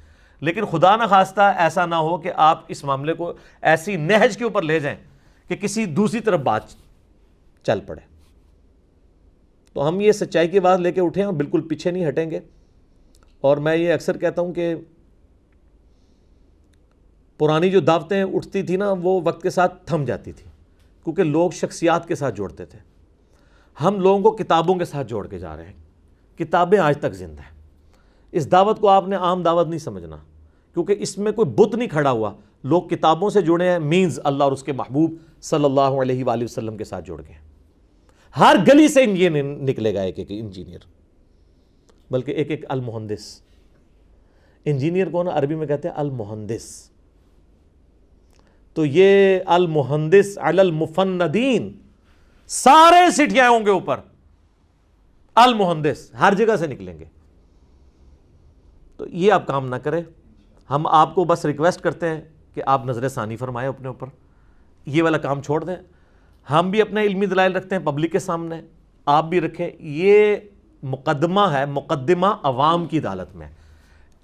A: لیکن خدا نہ خواستہ ایسا نہ ہو کہ آپ اس معاملے کو ایسی نہج کے اوپر لے جائیں کہ کسی دوسری طرف بات چل پڑے۔ تو ہم یہ سچائی کی بات لے کے اٹھیں اور بالکل پیچھے نہیں ہٹیں گے۔ اور میں یہ اکثر کہتا ہوں کہ پرانی جو دعوتیں اٹھتی تھی نا وہ وقت کے ساتھ تھم جاتی تھی، کیونکہ لوگ شخصیات کے ساتھ جوڑتے تھے۔ ہم لوگوں کو کتابوں کے ساتھ جوڑ کے جا رہے ہیں، کتابیں آج تک زندہ ہیں۔ اس دعوت کو آپ نے عام دعوت نہیں سمجھنا، کیونکہ اس میں کوئی بت نہیں کھڑا ہوا۔ لوگ کتابوں سے جڑے ہیں مینز اللہ اور اس کے محبوب صلی اللہ علیہ وآلہ وسلم کے ساتھ جڑ گئے ہیں. ہر گلی سے انجینئر نکلے گا، ایک ایک انجینئر، بلکہ ایک ایک المہندس. انجینئر کو نا عربی میں کہتے ہیں المہندس. تو یہ المہندس علی المفندین، سارے سٹیاں ہوں گے اوپر، المہندس ہر جگہ سے نکلیں گے. تو یہ آپ کام نہ کریں. ہم آپ کو بس ریکویسٹ کرتے ہیں کہ آپ نظر ثانی فرمائیں اپنے اوپر، یہ والا کام چھوڑ دیں. ہم بھی اپنے علمی دلائل رکھتے ہیں پبلک کے سامنے، آپ بھی رکھیں. یہ مقدمہ ہے، مقدمہ عوام کی عدالت میں،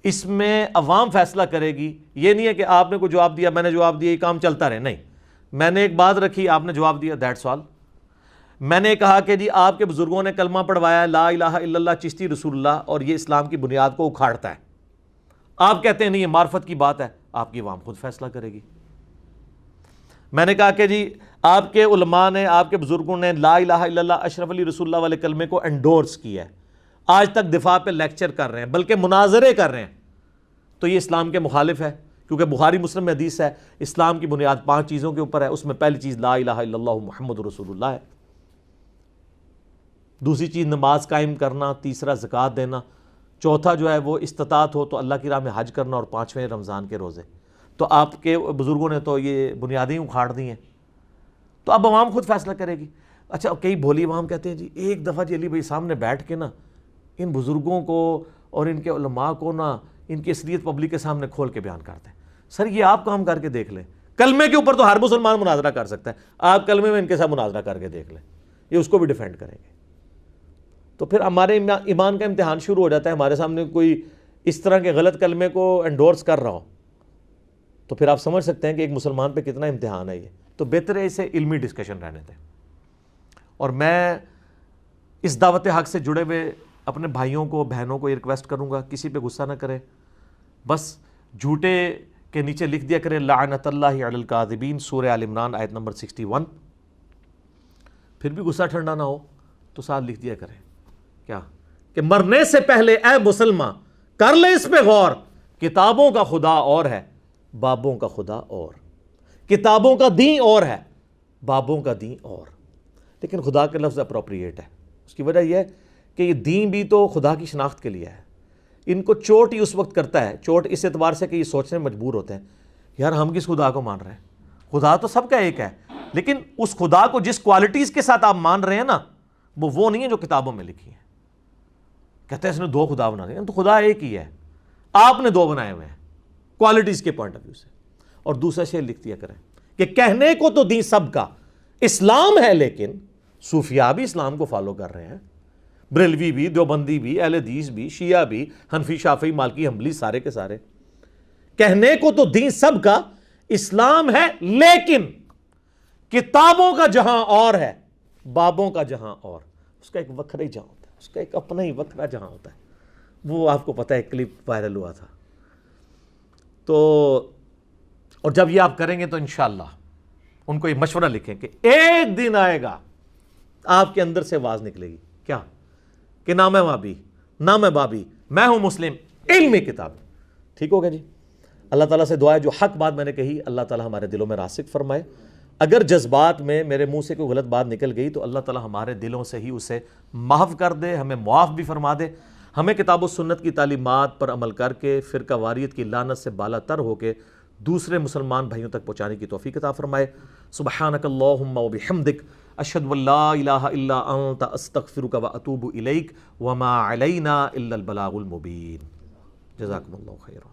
A: اس میں عوام فیصلہ کرے گی. یہ نہیں ہے کہ آپ نے کوئی جواب دیا، میں نے جواب دیا، یہ کام چلتا رہے. نہیں، میں نے ایک بات رکھی، آپ نے جواب دیا، دیٹس آل. میں نے کہا کہ جی آپ کے بزرگوں نے کلمہ پڑھوایا لا الہ الا اللہ چشتی رسول اللہ، اور یہ اسلام کی بنیاد کو اکھاڑتا ہے. آپ کہتے ہیں نہیں یہ معرفت کی بات ہے، آپ کی عوام خود فیصلہ کرے گی. میں نے کہا کہ جی آپ کے علماء نے، آپ کے بزرگوں نے لا الہ الا اللہ اشرف علی رسول اللہ والے کلمے کو انڈورس کیا ہے، آج تک دفاع پہ لیکچر کر رہے ہیں، بلکہ مناظرے کر رہے ہیں، تو یہ اسلام کے مخالف ہے. کیونکہ بخاری مسلم میں حدیث ہے اسلام کی بنیاد 5 چیزوں کے اوپر ہے، اس میں پہلی چیز لا الہ الا اللہ محمد رسول اللہ ہے. دوسری چیز نماز قائم کرنا، تیسرا زکوٰۃ دینا، چوتھا جو ہے وہ استطاعت ہو تو اللہ کی راہ میں حج کرنا، اور 5ویں رمضان کے روزے. تو آپ کے بزرگوں نے تو یہ بنیادیں اکھاڑ دی ہیں. تو اب عوام خود فیصلہ کرے گی. اچھا کئی بھولی عوام کہتے ہیں جی ایک دفعہ جی علی بھائی سامنے بیٹھ کے نا ان بزرگوں کو اور ان کے علماء کو نا ان کی اصلیت پبلک کے سامنے کھول کے بیان کرتے ہیں. سر یہ آپ کام کر کے دیکھ لیں، کلمے کے اوپر تو ہر مسلمان مناظرہ کر سکتا ہے، آپ کلمے میں ان کے ساتھ مناظرہ کر کے دیکھ لیں، یہ اس کو بھی ڈیفینڈ کریں گے. تو پھر ہمارے ایمان کا امتحان شروع ہو جاتا ہے. ہمارے سامنے کوئی اس طرح کے غلط کلمے کو انڈورس کر رہا ہو تو پھر آپ سمجھ سکتے ہیں کہ ایک مسلمان پہ کتنا امتحان ہے یہ. تو بہتر ہے اسے علمی ڈسکشن رہنے دیں. اور میں اس دعوت حق سے جڑے ہوئے اپنے بھائیوں کو بہنوں کو یہ ریکویسٹ کروں گا، کسی پہ غصہ نہ کریں، بس جھوٹے کے نیچے لکھ دیا کریں لعنت اللہ علی الکاذبین، سورہ آل عمران آیت نمبر 61. پھر بھی غصہ ٹھنڈا نہ ہو تو ساتھ لکھ دیا کریں کیا کہ مرنے سے پہلے اے مسلمان کر لے اس پہ غور، کتابوں کا خدا اور ہے، بابوں کا خدا اور. کتابوں کا دین اور ہے، بابوں کا دین اور. لیکن خدا کا لفظ اپروپریٹ ہے. اس کی وجہ یہ ہے کہ یہ دین بھی تو خدا کی شناخت کے لیے ہے. ان کو چوٹ ہی اس وقت کرتا ہے، چوٹ اس اعتبار سے کہ یہ سوچنے میں مجبور ہوتے ہیں یار ہم کس خدا کو مان رہے ہیں. خدا تو سب کا ایک ہے، لیکن اس خدا کو جس کوالٹیز کے ساتھ آپ مان رہے ہیں نا وہ نہیں ہے جو کتابوں میں لکھی ہے. کہتے ہیں اس نے 2 خدا بنا دیے، تو خدا ایک ہی ہے، آپ نے 2 بنائے ہوئے ہیں کوالٹیز کے پوائنٹ آف ویو سے. اور دوسرا شعر لکھ دیا کریں کہ کہنے کو تو دین سب کا اسلام ہے، لیکن صوفیاء بھی اسلام کو فالو کر رہے ہیں، بریلوی بھی، دیوبندی بھی، اہل حدیث بھی، شیعہ بھی، حنفی، شافعی، مالکی، حنبلی، سارے کے سارے. کہنے کو تو دین سب کا اسلام ہے، لیکن کتابوں کا جہاں اور ہے، بابوں کا جہاں اور. اس کا ایک وکھرا ہی جہاں ہوتا ہے، اس کا ایک اپنا ہی وکھرا جہاں ہوتا ہے. وہ آپ کو پتہ ہے کلپ وائرل ہوا تھا. تو اور جب یہ آپ کریں گے تو انشاءاللہ ان کو یہ مشورہ لکھیں کہ ایک دن آئے گا آپ کے اندر سے آواز نکلے گی کیا کہ نہ میں وہابی نہ میں بابی، میں ہوں مسلم، علمی کتاب. ٹھیک ہوگا جی. اللہ تعالیٰ سے دعا ہے جو حق بات میں نے کہی اللہ تعالیٰ ہمارے دلوں میں راسخ فرمائے. اگر جذبات میں میرے منہ سے کوئی غلط بات نکل گئی تو اللہ تعالیٰ ہمارے دلوں سے ہی اسے محو کر دے، ہمیں معاف بھی فرما دے. ہمیں کتاب و سنت کی تعلیمات پر عمل کر کے فرقہ واریت کی لعنت سے بالا تر ہو کے دوسرے مسلمان بھائیوں تک پہنچانے کی توفیق عطا فرمائے. سبحانک اللہم و بحمدک اشہد ان لا الہ الا انت استغفرک و اتوب الیک وما علینا الا البلاغ المبین. جزاکم اللہ خیرا.